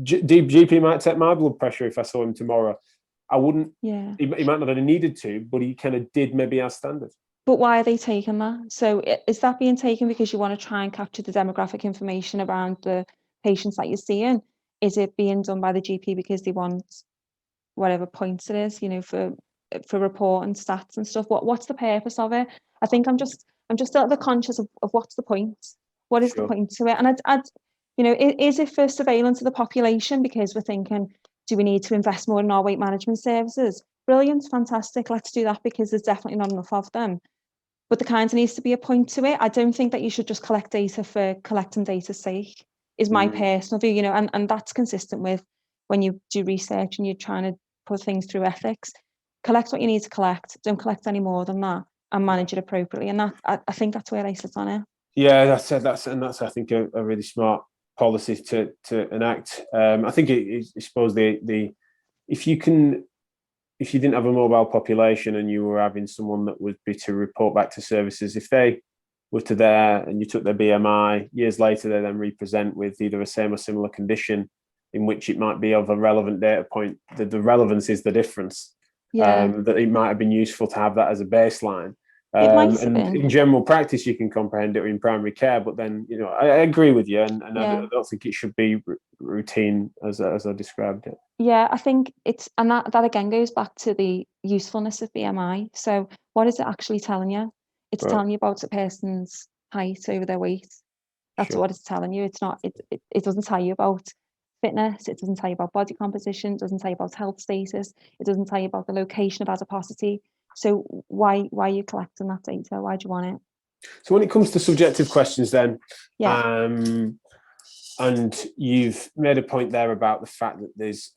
GP might take my blood pressure if I saw him tomorrow. I wouldn't, he might not have needed to, but he kind of did maybe as standard. But why are they taking that? So is that being taken because you want to try and capture the demographic information around the patients that you're seeing? Is it being done by the GP because they want whatever points it is, for report and stats and stuff? What's the purpose of it? I think I'm just a little bit conscious of what's the point? What is the point to it? And is it for surveillance of the population because we're thinking, do we need to invest more in our weight management services? Brilliant, fantastic, let's do that because there's definitely not enough of them. but there kind of needs to be a point to it. I don't think that you should just collect data for collecting data's sake, is my personal view, and that's consistent with when you do research and you're trying to put things through ethics. Collect what you need to collect, don't collect any more than that, and manage it appropriately. And that I think that's where I sit on it. Yeah, that's I think a really smart policy to enact. I think I suppose the if you didn't have a mobile population and you were having someone that would be to report back to services, if they were to there and you took their BMI, years later they then represent with either a same or similar condition in which it might be of a relevant data point, the relevance is the difference. That it might have been useful to have that as a baseline. It might have And been. in general practice, you can comprehend it in primary care, but then, I agree with you, and I don't think it should be routine as I described it. Yeah, I think and that again goes back to the usefulness of BMI. So what is it actually telling you? It's telling you about a person's height over their weight. That's what it's telling you. It's not, it doesn't tell you about fitness. It doesn't tell you about body composition. It doesn't tell you about health status. It doesn't tell you about the location of adiposity. So why are you collecting that data? Why do you want it? So when it comes to subjective questions then, and you've made a point there about the fact that there's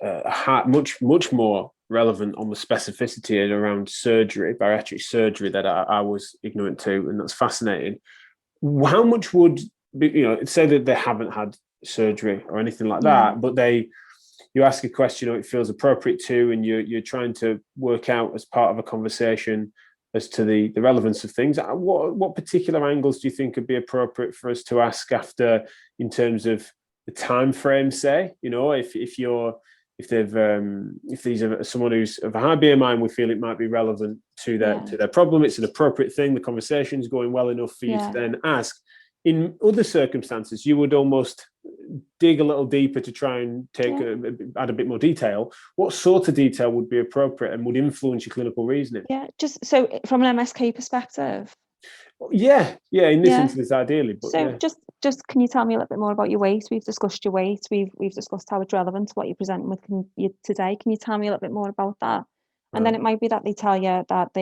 much more relevant on the specificity around surgery, bariatric surgery, that I was ignorant to, and that's fascinating. How much would be, say that they haven't had surgery or anything like that, but you ask a question it feels appropriate to, and you're trying to work out as part of a conversation as to the relevance of things. What particular angles do you think would be appropriate for us to ask after, in terms of the time frame? Say, if these are someone who's of a high BMI and we feel it might be relevant to their problem, it's an appropriate thing. The conversation's going well enough for you to then ask. In other circumstances, you would almost dig a little deeper to try and add a bit more detail. What sort of detail would be appropriate and would influence your clinical reasoning? Yeah, just so from an MSK perspective. In this instance, ideally. But so just can you tell me a little bit more about your weight? We've discussed your weight. We've discussed how it's relevant to what you're presenting with today. Can you tell me a little bit more about that? And then it might be that they tell you that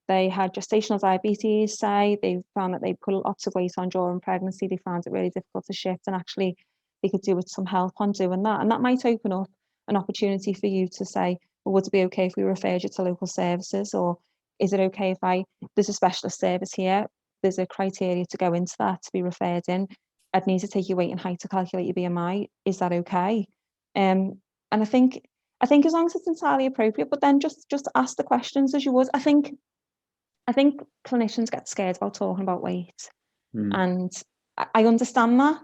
they had gestational diabetes, say they found that they put lots of weight on during pregnancy. They found it really difficult to shift, and actually they could do with some help on doing that. And that might open up an opportunity for you to say, well, would it be okay if we referred you to local services? Or is it okay if there's a specialist service here, there's a criteria to go into that to be referred in. I'd need to take your weight and height to calculate your BMI. Is that okay? And I think as long as it's entirely appropriate, but then just ask the questions as you would. I think clinicians get scared about talking about weight, and I understand that,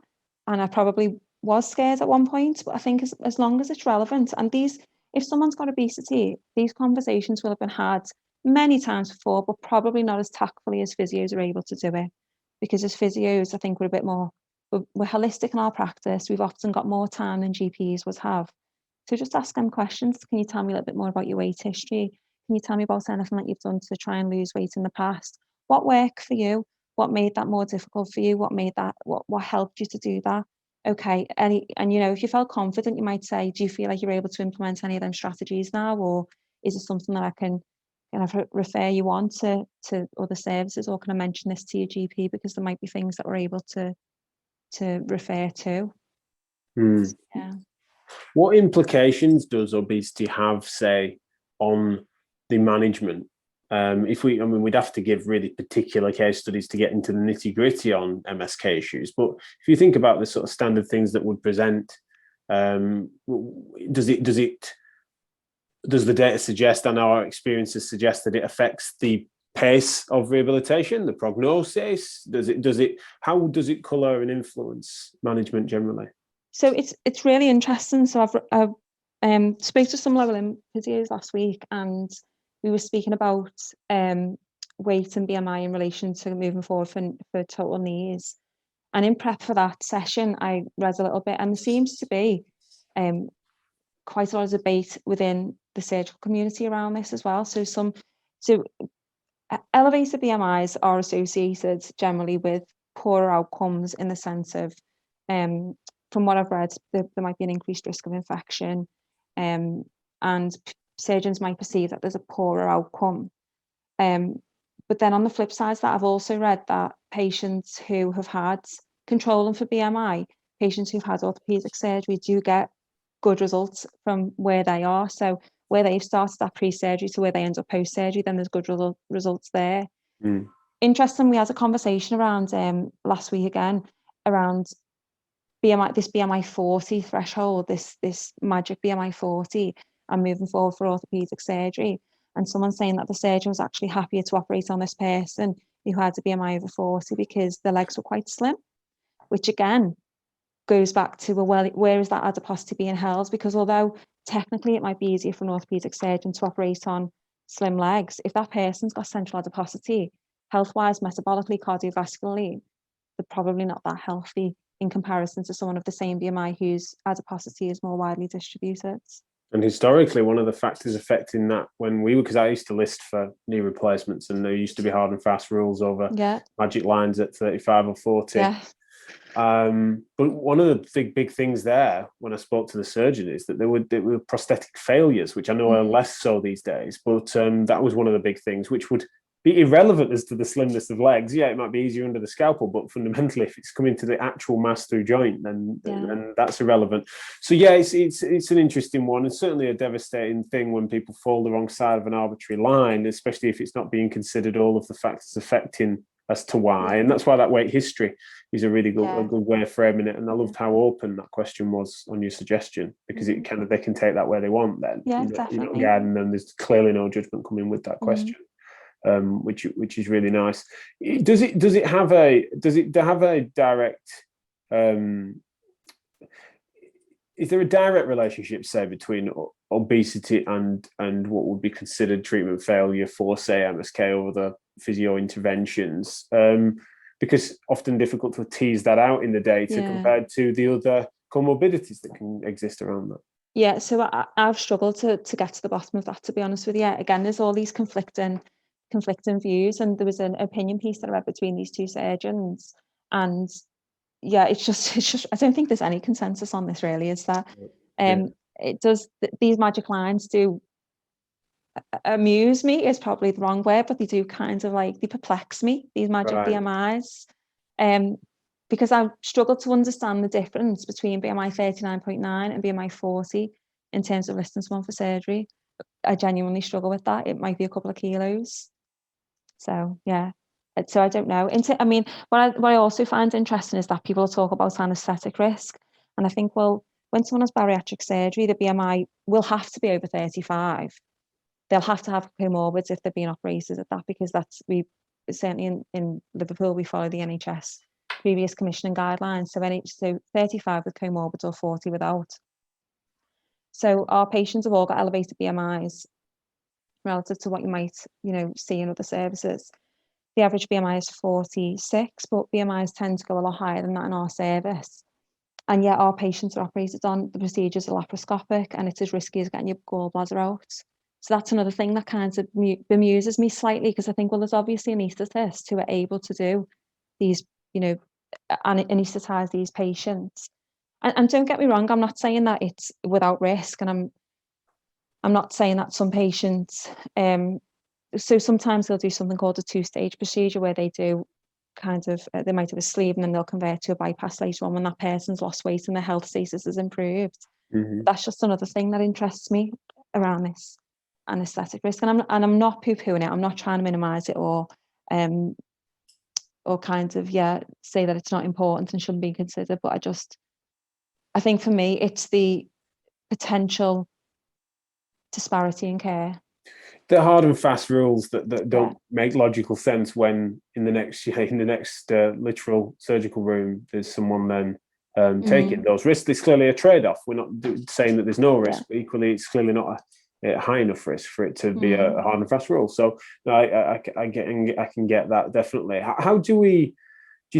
and I probably was scared at one point. But I think as long as it's relevant, and if someone's got obesity, these conversations will have been had many times before, but probably not as tactfully as physios are able to do it. Because as physios, I think we're a bit more, we're holistic in our practice. We've often got more time than GPs would have. So just ask them questions. Can you tell me a little bit more about your weight history? Can you tell me about anything that you've done to try and lose weight in the past? What worked for you? What made that more difficult for you? What helped you to do that? Okay. And if you felt confident, you might say, do you feel like you're able to implement any of them strategies now? Or is it something that I can kind of refer you on to other services, or can I mention this to your GP, because there might be things that we're able to refer to. Yeah. What implications does obesity have, say, on the management? We'd have to give really particular case studies to get into the nitty gritty on MSK issues. But if you think about the sort of standard things that would present, does the data suggest, and our experiences suggest, that it affects the pace of rehabilitation, the prognosis? How does it colour and influence management generally? So it's really interesting. So I've spoke to some level physios last week, and we were speaking about weight and BMI in relation to moving forward for total knees. And in prep for that session, I read a little bit, and there seems to be quite a lot of debate within the surgical community around this as well. So elevated BMIs are associated generally with poorer outcomes, in the sense of, from what I've read, there might be an increased risk of infection, and surgeons might perceive that there's a poorer outcome. But But then on the flip side of that, I've also read that patients who have had controlling for BMI, patients who've had orthopedic surgery do get good results from where they are. So where they've started that pre-surgery to where they end up post-surgery, then there's good results there. Interesting, we had a conversation around last week again around BMI, this BMI 40 threshold, this magic BMI 40, and moving forward for orthopedic surgery. And someone saying that the surgeon was actually happier to operate on this person who had a BMI over 40 because the legs were quite slim, which again goes back to, well, where is that adiposity being held? Because although technically it might be easier for an orthopedic surgeon to operate on slim legs, if that person's got central adiposity, health-wise, metabolically, cardiovascularly, they're probably not that healthy in comparison to someone of the same BMI whose adiposity is more widely distributed. And historically, one of the factors affecting that because I used to list for knee replacements, and there used to be hard and fast rules over magic lines at 35 or 40. Yeah. But one of the big things there when I spoke to the surgeon is that there were prosthetic failures, which I know are less so these days, but that was one of the big things, which would be irrelevant as to the slimness of legs. Yeah, it might be easier under the scalpel, but fundamentally, if it's coming to the actual mass through joint, then that's irrelevant. So yeah, it's an interesting one, and certainly a devastating thing when people fall the wrong side of an arbitrary line, especially if it's not being considered all of the factors affecting as to why. And that's why that weight history is a really good way of framing it. And I loved how open that question was on your suggestion, because it kind of, they can take that where they want then. Definitely. And then there's clearly no judgment coming with that question. Which is really nice. Does it have a direct is there a direct relationship, say, between obesity and what would be considered treatment failure for, say, MSK over the physio interventions? Because often difficult to tease that out in the data compared to the other comorbidities that can exist around that. Yeah, so I've struggled to get to the bottom of that, to be honest with you. Again, there's all these conflicting views, and there was an opinion piece that I read between these two surgeons, and it's just I don't think there's any consensus on this, really. Is that it does, these magic lines do amuse me is probably the wrong word, but they do kind of they perplex me, these magic BMIs, because I've struggled to understand the difference between BMI 39.9 and BMI 40 in terms of listing someone for surgery. I genuinely struggle with that. It might be a couple of kilos. So so I don't know. I mean, what I also find interesting is that people talk about anesthetic risk, and I think, well, when someone has bariatric surgery, the BMI will have to be over 35. They'll have to have comorbids if they're being operated at that, because we certainly in Liverpool we follow the NHS previous commissioning guidelines. So 35 with comorbids or 40 without. So our patients have all got elevated BMIs relative to what you might, see in other services. The average BMI is 46, but BMIs tend to go a lot higher than that in our service. And yet our patients are operated on, the procedures are laparoscopic, and it's as risky as getting your gallbladder out. So that's another thing that kind of bemuses me slightly, because I think, well, there's obviously anaesthetists who are able to do these, anaesthetize these patients. And don't get me wrong, I'm not saying that it's without risk, and I'm not saying that some patients, so sometimes they'll do something called a 2-stage procedure, where they do they might have a sleeve and then they'll convert to a bypass later on when that person's lost weight and their health status has improved. That's just another thing that interests me around this anaesthetic risk, and I'm not poo-pooing it. I'm not trying to minimise it or kind of say that it's not important and shouldn't be considered. But I think for me it's the potential disparity in care. The hard and fast rules that don't make logical sense when in the next literal surgical room there's someone then taking those risks. There's clearly a trade-off. We're not saying that there's no risk, but equally it's clearly not a high enough risk for it to be a hard and fast rule. So I can get that, definitely. How do you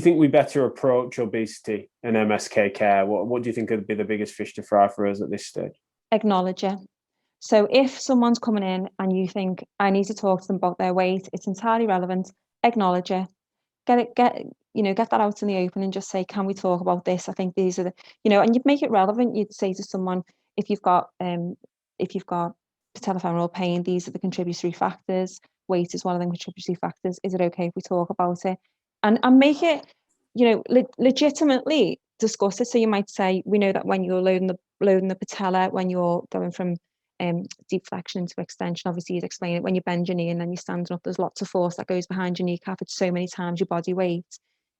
think we better approach obesity and MSK care? What do you think would be the biggest fish to fry for us at this stage? Acknowledge it. So if someone's coming in and you think, I need to talk to them about their weight, it's entirely relevant. Acknowledge it. Get that out in the open and just say, can we talk about this? I think these are the, and you'd make it relevant. You'd say to someone, if you've got patellofemoral pain, these are the contributory factors. weight is one of the contributory factors. Is it okay if we talk about it? And make it, legitimately discuss it. So you might say, we know that when you're loading the patella, when you're going from deep flexion into extension, obviously you'd explain it, when you bend your knee and then you're standing up, there's lots of force that goes behind your kneecap. It's so many times your body weight.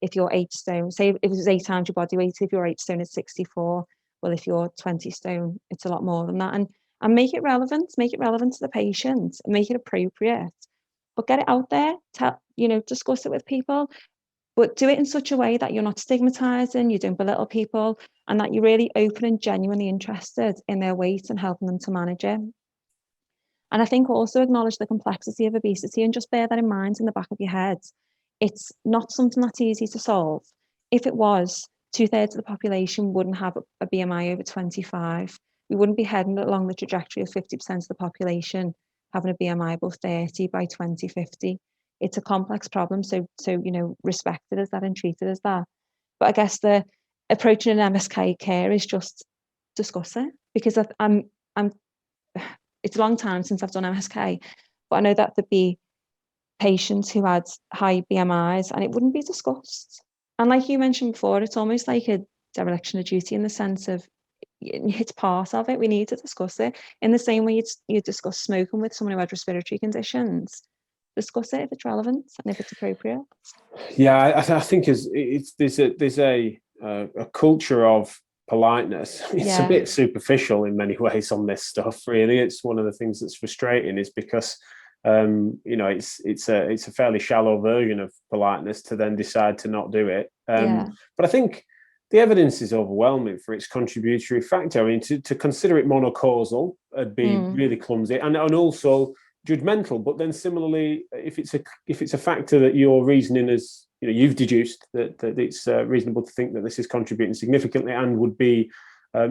If you're 8 stone, say if it was 8 times your body weight, if you're 8 stone, it's 64. Well, if you're 20 stone, it's a lot more than that. And make it relevant to the patient, and make it appropriate, but get it out there, discuss it with people, but do it in such a way that you're not stigmatizing, you don't belittle people, and that you're really open and genuinely interested in their weight and helping them to manage it. And I think also acknowledge the complexity of obesity, and just bear that in mind in the back of your head. It's not something that's easy to solve. If it was, 2/3 of the population wouldn't have a BMI over 25. We wouldn't be heading along the trajectory of 50% of the population having a BMI above 30 by 2050. It's a complex problem, so respect it as that and treat it as that. But I guess the approach in an MSK care is just discuss it, because I'm it's a long time since I've done MSK, but I know that there'd be patients who had high BMIs and it wouldn't be discussed. And like you mentioned before, it's almost like a dereliction of duty, in the sense of it's part of it. We need to discuss it in the same way you discuss smoking with someone who had respiratory conditions. Discuss it if it's relevant and if it's appropriate. Yeah, I think there's a culture of politeness. It's a bit superficial in many ways on this stuff. Really, it's one of the things that's frustrating, is because it's a fairly shallow version of politeness to then decide to not do it. But I think the evidence is overwhelming for its contributory factor. I mean, to consider it monocausal would be really clumsy and also judgmental. But then similarly, if it's a factor that you're reasoning as, you've deduced that it's reasonable to think that this is contributing significantly and would be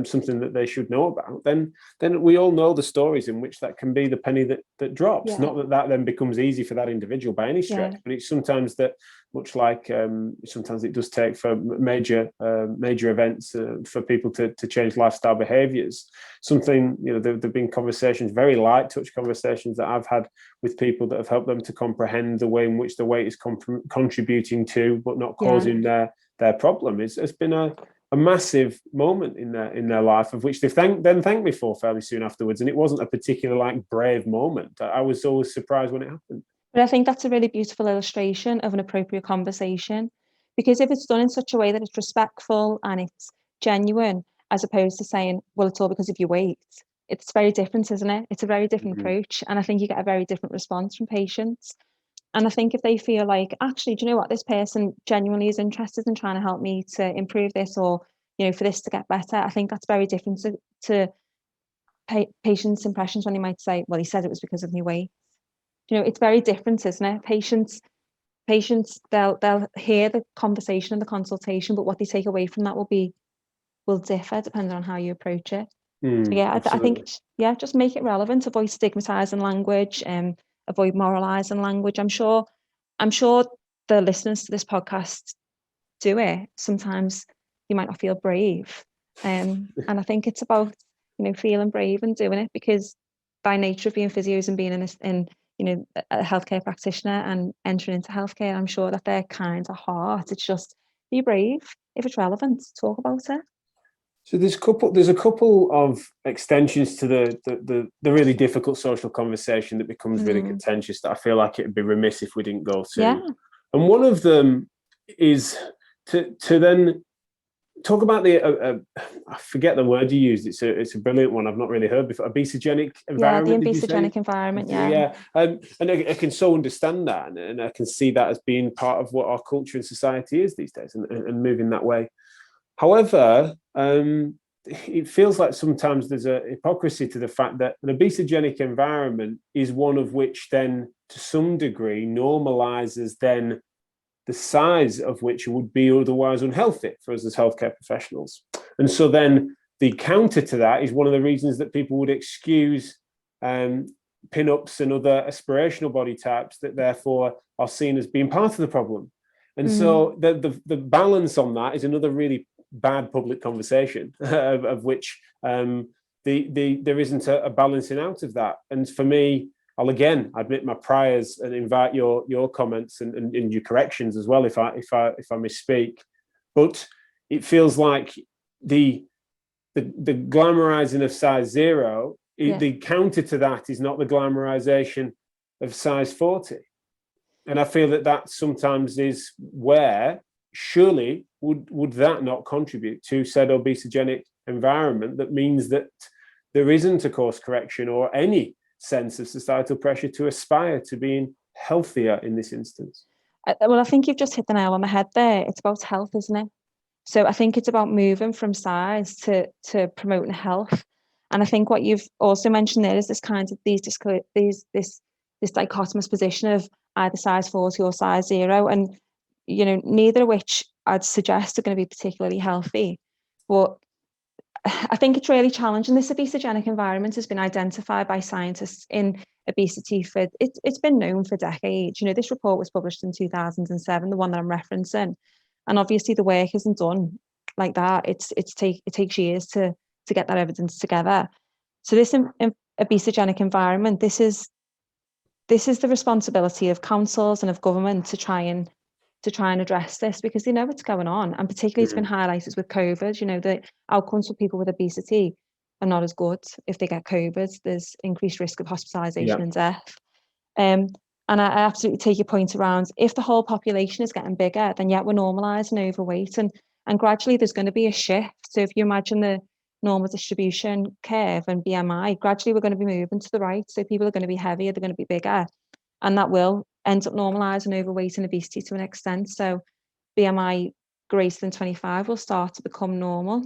something that they should know about, then we all know the stories in which that can be the penny that drops. Not that then becomes easy for that individual by any stretch, but it's sometimes that, much like sometimes it does take for major events for people to change lifestyle behaviours. Something, there've been conversations, very light touch conversations that I've had with people that have helped them to comprehend the way in which the weight is contributing to, but not causing their problem. It's been a massive moment in their life, of which they thanked me for fairly soon afterwards. And it wasn't a particular brave moment. I was always surprised when it happened. But I think that's a really beautiful illustration of an appropriate conversation, because if it's done in such a way that it's respectful and it's genuine, as opposed to saying, well, it's all because of your weight, it's very different, isn't it? It's a very different approach. And I think you get a very different response from patients. And I think if they feel like, actually, do you know what, this person genuinely is interested in trying to help me to improve this, or, for this to get better, I think that's very different to patients' impressions when they might say, well, he said it was because of my weight. It's very different, isn't it? Patients, they'll hear the conversation and the consultation, but what they take away from that will differ depending on how you approach it. I think, just make it relevant, avoid stigmatizing language, avoid moralizing language. I'm sure the listeners to this podcast do it. Sometimes you might not feel brave. And I think it's about, feeling brave and doing it, because by nature of being physios and being a healthcare practitioner and entering into healthcare, I'm sure that they're kind of heart. It's just be brave. If it's relevant, talk about it. So there's a couple of extensions to the really difficult social conversation that becomes really contentious that I feel like it'd be remiss if we didn't go to. And one of them is to then talk about the I forget the word you used. It's a brilliant one I've not really heard before. Obesogenic environment. The obesogenic environment. And I can so understand that, and I can see that as being part of what our culture and society is these days, and moving that way. However, it feels like sometimes there's a hypocrisy to the fact that an obesogenic environment is one of which then, to some degree, normalizes then the size of which would be otherwise unhealthy for us as healthcare professionals. And so then the counter to that is one of the reasons that people would excuse pin-ups and other aspirational body types that therefore are seen as being part of the problem. And so the balance on that is another really bad public conversation of which there isn't a balancing out of that. And for me, I'll again admit my priors and invite your comments and your corrections as well if I misspeak. But it feels like the glamorizing of size 0, the counter to that is not the glamorization of size 40. And I feel that sometimes is where, surely, would that not contribute to said obesogenic environment that means that there isn't a course correction or any sense of societal pressure to aspire to being healthier in this instance? Well, I think you've just hit the nail on the head there. It's about health, isn't it? So I think it's about moving from size to promoting health. And I think what you've also mentioned there is this dichotomous position of either size 40 or size 0, and neither of which I'd suggest are going to be particularly healthy. But I think it's really challenging. This obesogenic environment has been identified by scientists in obesity it's been known for decades. This report was published in 2007, the one that I'm referencing, and obviously the work isn't done like that. It takes years to get that evidence together. So this obesogenic environment, this is the responsibility of councils and of government to try and address this, because they know what's going on, and particularly it's been highlighted with COVID. The outcomes for people with obesity are not as good if they get COVID. There's increased risk of hospitalisation and death. And I absolutely take your point around, if the whole population is getting bigger, then yet we're normalising overweight, and gradually there's going to be a shift. So if you imagine the normal distribution curve and BMI, gradually we're going to be moving to the right. So people are going to be heavier, they're going to be bigger, and that will end up normalising overweight and obesity to an extent. So BMI greater than 25 will start to become normal,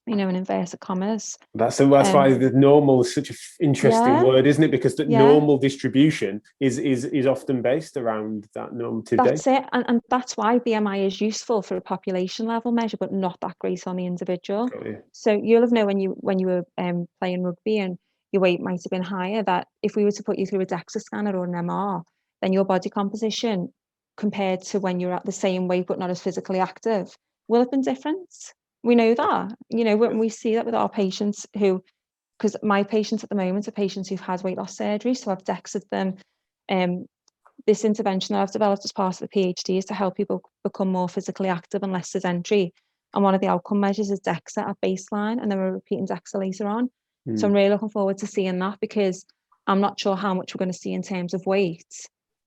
in inverted commas. That's why the normal is such an interesting word, isn't it? Because the normal distribution is often based around that normative data. That's it, and that's why BMI is useful for a population level measure, but not that great on the individual. So you'll have known when you were playing rugby and your weight might have been higher, that if we were to put you through a DEXA scanner or an MR, then your body composition compared to when you're at the same weight but not as physically active will have been different. We know that, when we see that with our patients because my patients at the moment are patients who've had weight loss surgery, so I've DEXA'd them. This intervention that I've developed as part of the PhD is to help people become more physically active and less sedentary. And one of the outcome measures is DEXA at baseline, and then we're repeating DEXA later on. So I'm really looking forward to seeing that, because I'm not sure how much we're going to see in terms of weight,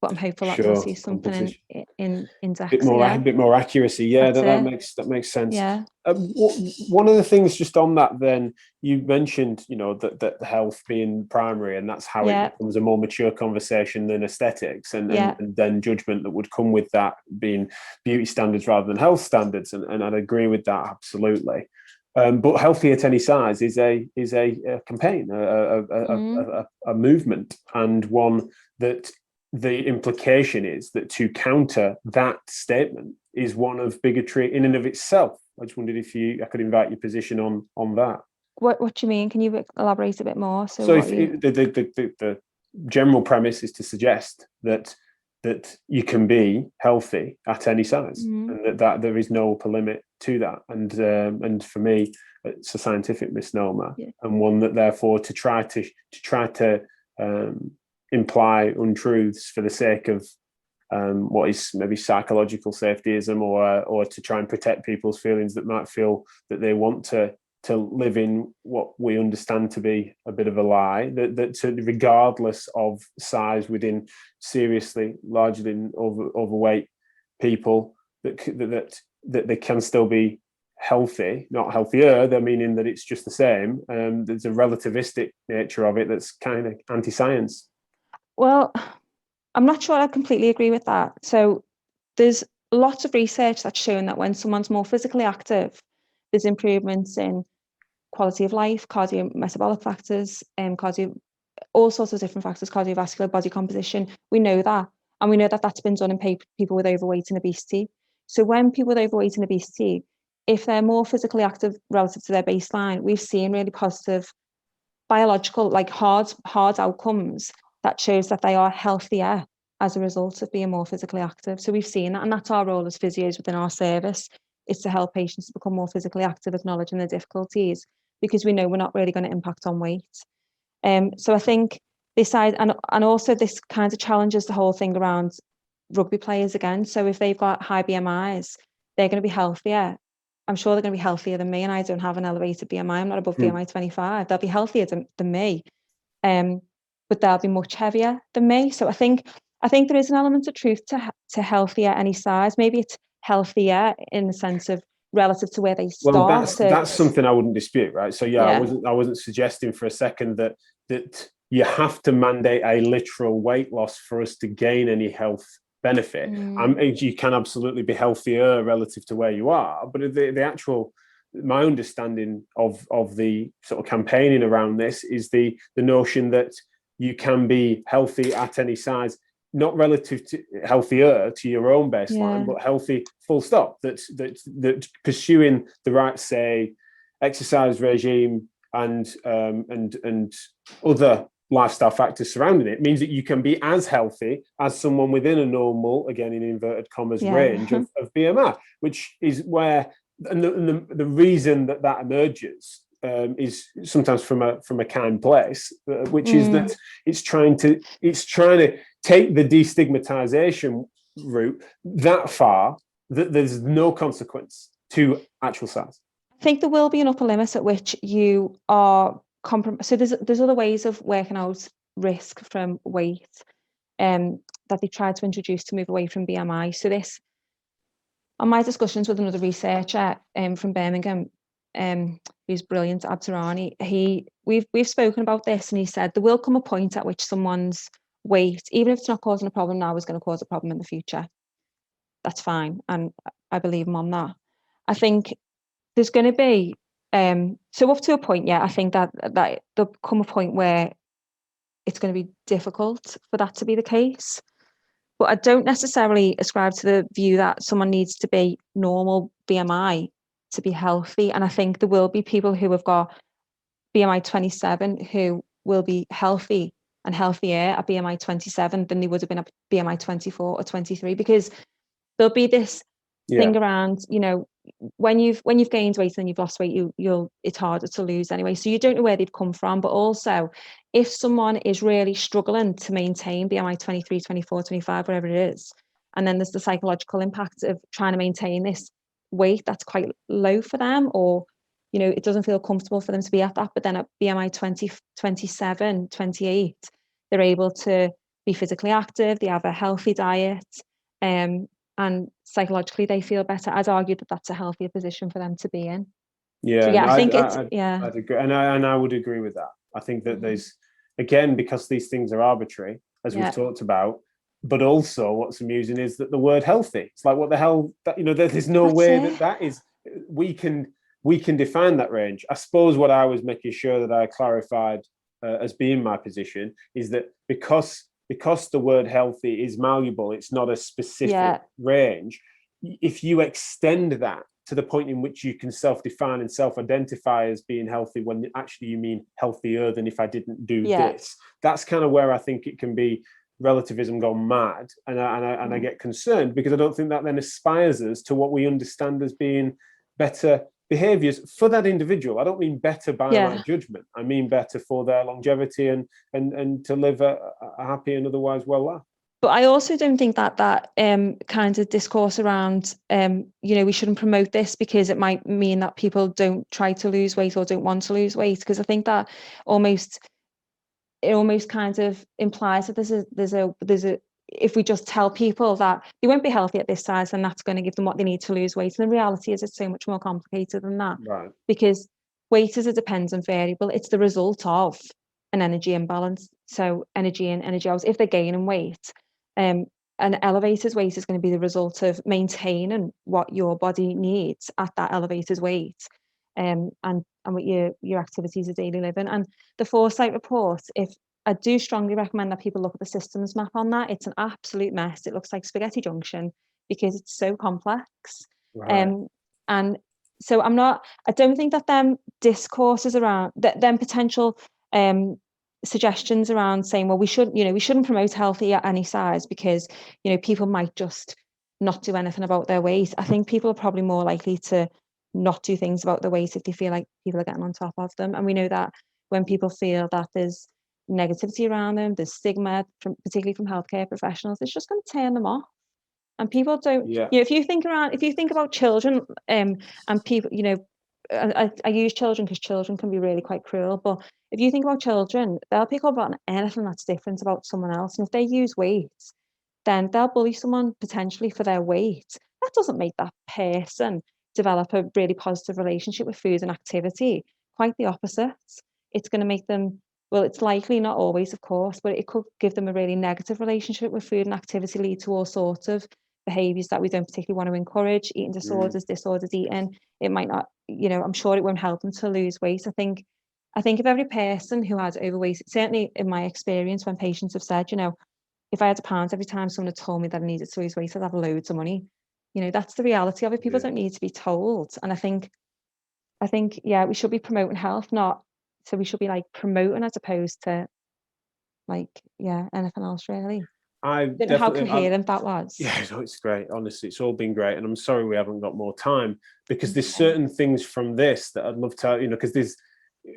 but I'm hopeful that we'll see something in DEXA. A bit more accuracy. Yeah, that makes sense. Yeah. One of the things just on that, then you mentioned, that health being primary, and that's how it becomes a more mature conversation than aesthetics, and then judgment that would come with that being beauty standards rather than health standards, and I'd agree with that absolutely. But healthy at any size is a campaign, a movement, and one that the implication is that to counter that statement is one of bigotry in and of itself. I just wondered if I could invite your position on that. What do you mean? Can you elaborate a bit more? So if the general premise is to suggest that you can be healthy at any size, and that there is no upper limit to that, and for me, it's a scientific misnomer, and one that therefore to try to imply untruths for the sake of what is maybe psychological safetyism, or to try and protect people's feelings that might feel that they want to live in what we understand to be a bit of a lie, that regardless of size within seriously largely overweight people, that they can still be healthy, not healthier. They're meaning that it's just the same. There's a relativistic nature of it that's kind of anti-science. Well, I'm not sure I completely agree with that. So there's lots of research that's shown that when someone's more physically active, there's improvements in quality of life, cardiometabolic factors, all sorts of different factors, cardiovascular, body composition. We know that. And we know that that's been done in people with overweight and obesity. So when people with overweight and obesity, if they're more physically active relative to their baseline, we've seen really positive biological, like hard outcomes that shows that they are healthier as a result of being more physically active. So we've seen that, and that's our role as physios within our service, is to help patients to become more physically active, acknowledging their difficulties, because we know we're not really going to impact on weight. So I think and also this kind of challenges the whole thing around rugby players again. So if they've got high BMIs, they're going to be healthier. I'm sure they're going to be healthier than me, and I don't have an elevated BMI. I'm not above BMI 25. They'll be healthier than me, but they'll be much heavier than me. So I think there is an element of truth to healthier any size. Maybe it's healthier in the sense of relative to where they Well, started. that's something I wouldn't dispute, right? So yeah, I wasn't suggesting for a second that you have to mandate a literal weight loss for us to gain any health benefit. You can absolutely be healthier relative to where you are, but the actual, my understanding of the sort of campaigning around this is the notion that you can be healthy at any size, not relative to healthier to your own baseline, but healthy full stop. That pursuing the right, say, exercise regime and other lifestyle factors surrounding it means that you can be as healthy as someone within a normal, again in inverted commas, range of BMI, which is where, and the reason that emerges is sometimes from a kind place, which is that it's trying to take the destigmatization route that far that there's no consequence to actual size. I think there will be an upper limit at which you are so there's other ways of working out risk from weight that they try to introduce to move away from BMI. So this, on my discussions with another researcher from Birmingham, who's brilliant, Absarani, we've spoken about this, and he said there will come a point at which someone's weight, even if it's not causing a problem now, is going to cause a problem in the future. That's fine, and I believe him on that. I think there's going to be so up to a point, I think that there'll come a point where it's going to be difficult for that to be the case. But I don't necessarily ascribe to the view that someone needs to be normal BMI to be healthy. And I think there will be people who have got BMI 27 who will be healthy and healthier at BMI 27 than they would have been at BMI 24 or 23, because there'll be this thing around, when you've gained weight and you've lost weight, it's harder to lose anyway. So you don't know where they've come from. But also, if someone is really struggling to maintain BMI 23, 24, 25, whatever it is, and then there's the psychological impact of trying to maintain this weight that's quite low for them, or it doesn't feel comfortable for them to be at that, but then at BMI 20, 27, 28, they're able to be physically active, they have a healthy diet, and psychologically they feel better. I'd argue that that's a healthier position for them to be in. I think I'd agree, and I would agree with that. I think that there's, again, because these things are arbitrary, as we've talked about, but also what's amusing is that the word healthy, it's like, what the hell, there's no way that is, we can define that range. I suppose what I was making sure that I clarified as being my position is that because the word healthy is malleable, it's not a specific range. If you extend that to the point in which you can self-define and self-identify as being healthy when actually you mean healthier than if I didn't do this, that's kind of where I think it can be relativism gone mad, and I get concerned, because I don't think that then aspires us to what we understand as being better behaviors for that individual. I don't mean better by my judgment. I mean better for their longevity and to live a happy and otherwise well life. But I also don't think that kind of discourse around, we shouldn't promote this because it might mean that people don't try to lose weight or don't want to lose weight. Because I think that it almost kind of implies that there's a if we just tell people that they won't be healthy at this size, then that's going to give them what they need to lose weight. And the reality is it's so much more complicated than that. Right. Because weight is a dependent variable. It's the result of an energy imbalance. So energy in, energy out. If they're gaining weight, an elevated weight is going to be the result of maintaining what your body needs at that elevated weight, and what your activities of daily living. And the Foresight Report, I do strongly recommend that people look at the systems map on that. It's an absolute mess. It looks like spaghetti junction because it's so complex. Right. And so I don't think that them discourses around them potential suggestions around saying, well, we shouldn't promote healthy at any size because people might just not do anything about their weight. I think people are probably more likely to not do things about their weight if they feel like people are getting on top of them. And we know that when people feel that there's negativity around them, there's stigma, particularly from healthcare professionals. It's just going to turn them off. And people don't, if you think about children, and people, I use children because children can be really quite cruel, but if you think about children, they'll pick up on anything that's different about someone else. And if they use weight, then they'll bully someone potentially for their weight. That doesn't make that person develop a really positive relationship with food and activity. Quite the opposite. It's going to make them, well, it's likely, not always, of course, but it could give them a really negative relationship with food and activity, lead to all sorts of behaviors that we don't particularly want to encourage, eating disorders, disordered eating. It might not, I'm sure it won't help them to lose weight. I think if every person who has overweight, certainly in my experience, when patients have said, if I had £1 every time someone had told me that I needed to lose weight, I'd have loads of money. That's the reality of it. People don't need to be told. And I think, we should be promoting health, so we should be like promoting as opposed to anything else really. I don't know how coherent that was. Yeah, no, it's great. Honestly, it's all been great. And I'm sorry we haven't got more time, because there's certain things from this that I'd love to, because there's,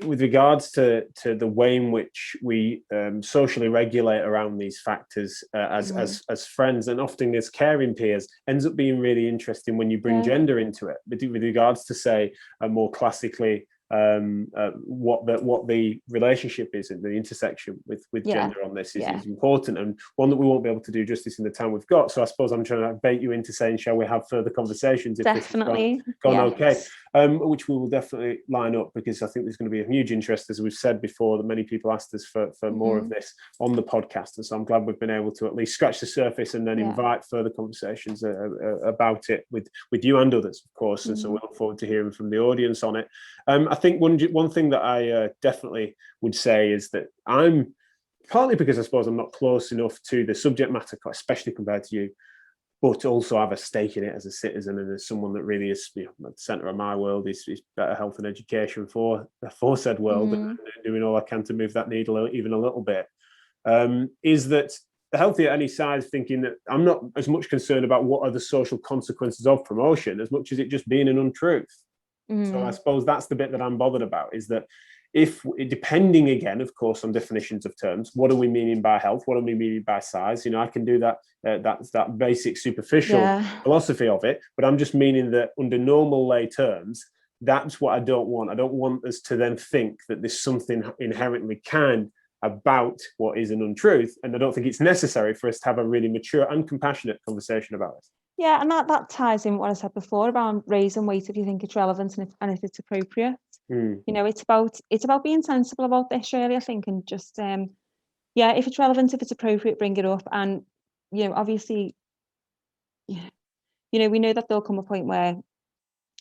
with regards to the way in which we socially regulate around these factors as friends, and often as caring peers, ends up being really interesting when you bring gender into it. With regards to, say, more classically, what the relationship is and the intersection with gender on this is important, and one that we won't be able to do justice in the time we've got. So I suppose I'm trying to bait you into saying, shall we have further conversations if definitely this has gone okay, which we will definitely line up, because I think there's going to be a huge interest, as we've said before, that many people asked us for more of this on the podcast, and so I'm glad we've been able to at least scratch the surface and then invite further conversations about it with you and others, of course. And so we look forward to hearing from the audience on it. I think one thing that I definitely would say is that I'm, partly because I suppose I'm not close enough to the subject matter, especially compared to you, but also have a stake in it as a citizen and as someone that really is, at the centre of my world is better health and education for said world, and doing all I can to move that needle even a little bit, is that the healthy at any size, thinking that I'm not as much concerned about what are the social consequences of promotion as much as it just being an untruth. So I suppose that's the bit that I'm bothered about, is that if, depending again, of course, on definitions of terms, what are we meaning by health? What are we meaning by size? I can do that, that's that basic superficial philosophy of it, but I'm just meaning that under normal lay terms, that's what I don't want. I don't want us to then think that there's something inherently kind about what is an untruth, and I don't think it's necessary for us to have a really mature and compassionate conversation about it. Yeah, and that ties in what I said before around raising weight if you think it's relevant and if it's appropriate. It's about being sensible about this, really, I think, and just if it's relevant, if it's appropriate, bring it up. And obviously, we know that there'll come a point where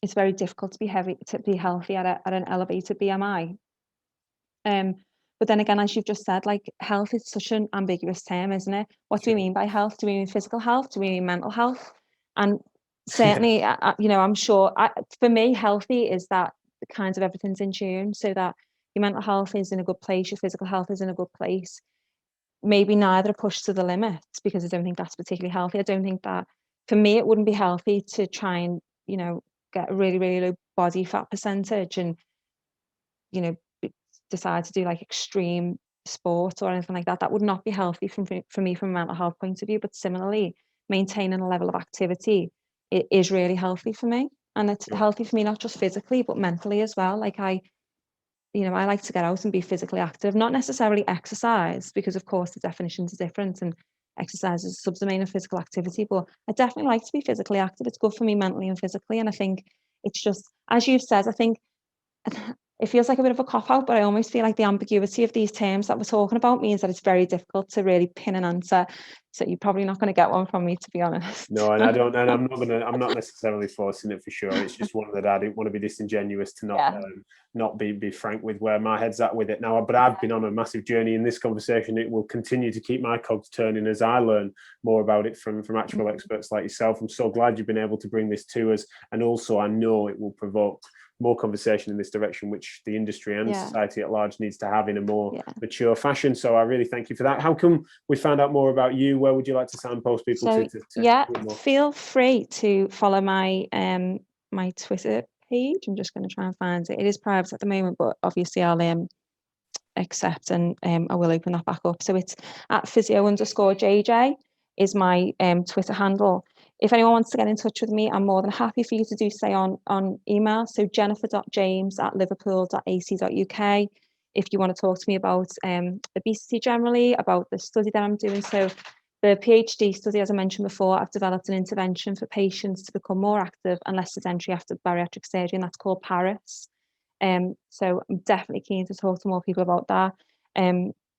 it's very difficult to be healthy at an elevated BMI. But then again, as you've just said, like, health is such an ambiguous term, isn't it? What do we mean by health? Do we mean physical health? Do we mean mental health? And certainly, I'm sure, for me, healthy is that kind of everything's in tune, so that your mental health is in a good place, your physical health is in a good place. Maybe neither are pushed to the limit, because I don't think that's particularly healthy. I don't think that, for me, it wouldn't be healthy to try and, get a really, really low body fat percentage and, decide to do like extreme sport or anything like that. That would not be healthy for me from a mental health point of view. But similarly, maintaining a level of activity, it is really healthy for me, and it's healthy for me not just physically but mentally as well. Like, I like to get out and be physically active, not necessarily exercise, because of course the definitions are different and exercise is a subdomain of physical activity, but I definitely like to be physically active. It's good for me mentally and physically, and I think it's just, as you've said, I think it feels like a bit of a cop-out, but I almost feel like the ambiguity of these terms that we're talking about means that it's very difficult to really pin an answer. So you're probably not going to get one from me, to be honest. No, and I don't, and I'm not necessarily forcing it, for sure. It's just one that I didn't want to be disingenuous to not be frank with where my head's at with it now. But I've been on a massive journey in this conversation. It will continue to keep my cogs turning as I learn more about it from actual experts like yourself. I'm so glad you've been able to bring this to us, and also I know it will provoke more conversation in this direction, which the industry and society at large needs to have in a more mature fashion. So I really thank you for that. How come we found out more about you? Where would you like to signpost people to feel free to follow my my Twitter page. I'm just going to try and find it. It is private at the moment, but obviously I'll accept, and I will open that back up. So it's at physio_JJ is my Twitter handle. If anyone wants to get in touch with me, I'm more than happy for you to do so on email. So jennifer.james@liverpool.ac.uk. If you want to talk to me about obesity generally, about the study that I'm doing. So the PhD study, as I mentioned before, I've developed an intervention for patients to become more active and less sedentary after bariatric surgery, and that's called Paris. So I'm definitely keen to talk to more people about that.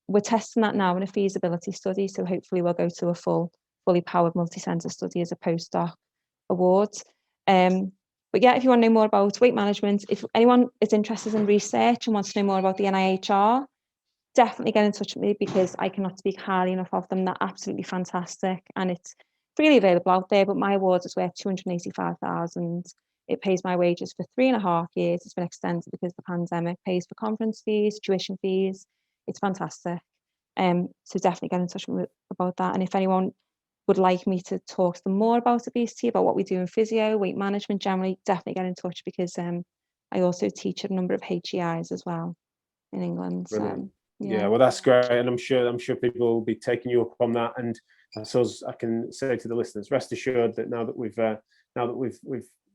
We're testing that now in a feasibility study, so hopefully we'll go to a fully powered multi-centre study as a postdoc award. But yeah, if you want to know more about weight management, if anyone is interested in research and wants to know more about the NIHR, definitely get in touch with me, because I cannot speak highly enough of them. They're absolutely fantastic, and it's freely available out there. But my award is worth 285,000. It pays my wages for 3.5 years. It's been extended because of the pandemic. Pays for conference fees, tuition fees. It's fantastic. So definitely get in touch with me about that. And if anyone would like me to talk to them more about obesity, about what we do in physio, weight management generally, definitely get in touch, because I also teach at a number of HEIs as well in England. Brilliant. So Yeah, well, that's great, and I'm sure people will be taking you up on that. And so I can say to the listeners, rest assured that now that we've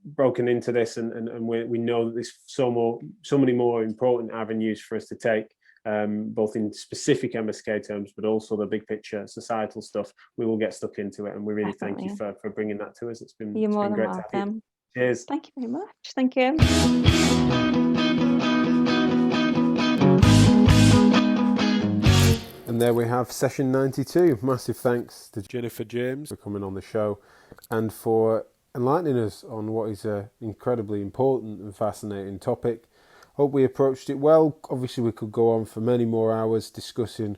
broken into this, and we know that there's so many more important avenues for us to take, both in specific MSK terms, but also the big picture societal stuff. We will get stuck into it, and we really thank you for bringing that to us. It's been great to have you. Cheers. Thank you very much. Thank you. And there we have session 92. Massive thanks to Jennifer James for coming on the show and for enlightening us on what is an incredibly important and fascinating topic. Hope we approached it well. Obviously, we could go on for many more hours discussing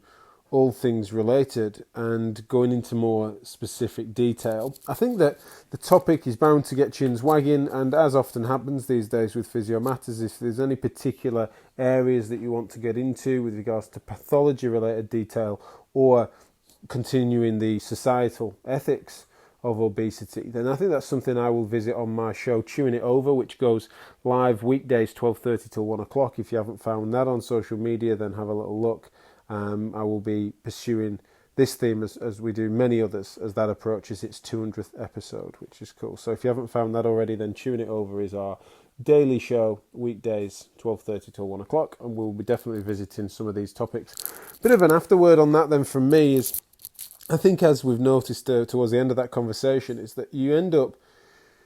all things related and going into more specific detail. I think that the topic is bound to get chins wagging, and as often happens these days with Physio Matters, if there's any particular areas that you want to get into with regards to pathology related detail or continuing the societal ethics of obesity, then I think that's something I will visit on my show Chewing It Over, which goes live weekdays 12:30 till 1 o'clock. If you haven't found that on social media, then have a little look. I will be pursuing this theme as we do many others as that approaches its 200th episode, which is cool. So if you haven't found that already, then Chewing It Over is our daily show, weekdays 12:30 till 1 o'clock, and we'll be definitely visiting some of these topics. Bit of an afterword on that then from me is, I think as we've noticed towards the end of that conversation, is that you end up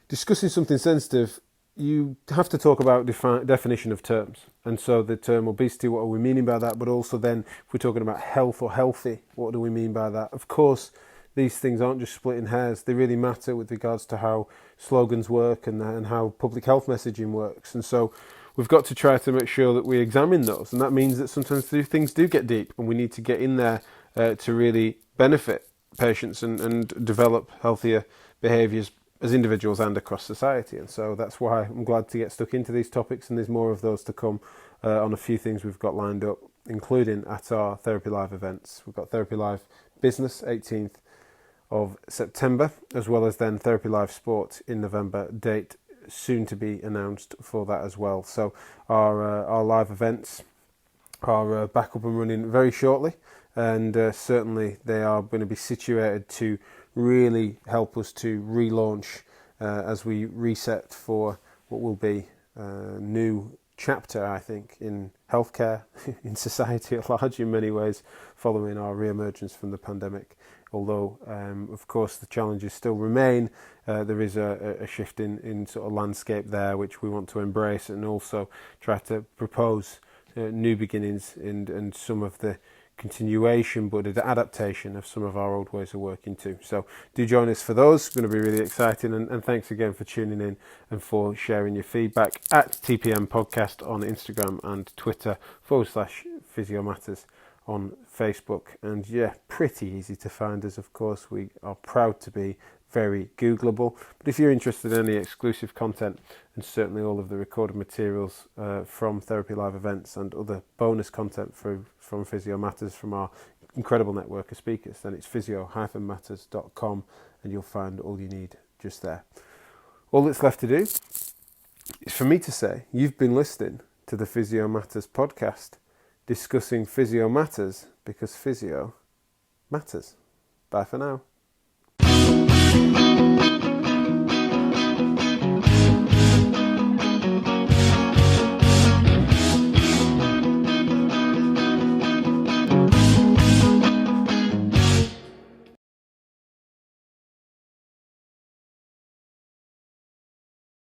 discussing something sensitive. You have to talk about definition of terms. And so the term obesity, what are we meaning by that? But also then, if we're talking about health or healthy, what do we mean by that? Of course, these things aren't just splitting hairs. They really matter with regards to how slogans work and how public health messaging works. And so we've got to try to make sure that we examine those. And that means that sometimes things do get deep, and we need to get in there to really benefit patients and develop healthier behaviours as individuals and across society. And so that's why I'm glad to get stuck into these topics, and there's more of those to come on a few things we've got lined up, including at our Therapy Live events. We've got Therapy Live Business 18th of September, as well as then Therapy Live Sport in November, date soon to be announced for that as well. So our live events are back up and running very shortly, and certainly they are going to be situated to really help us to relaunch as we reset for what will be a new chapter, I think, in healthcare, in society at large in many ways, following our re-emergence from the pandemic. Although, of course, the challenges still remain, there is a shift in sort of landscape there, which we want to embrace and also try to propose new beginnings and some of the continuation but the adaptation of some of our old ways of working too. So do join us for those. It's going to be really exciting, and thanks again for tuning in and for sharing your feedback at TPM Podcast on Instagram and Twitter /Physio Matters on Facebook. And yeah, pretty easy to find us, of course. We are proud to be very Googleable. But if you're interested in any exclusive content, and certainly all of the recorded materials from Therapy Live events and other bonus content from Physio Matters from our incredible network of speakers, then it's physio-matters.com, and you'll find all you need just there. All that's left to do is for me to say you've been listening to the Physio Matters podcast. discussing physio matters, because physio matters. Bye for now.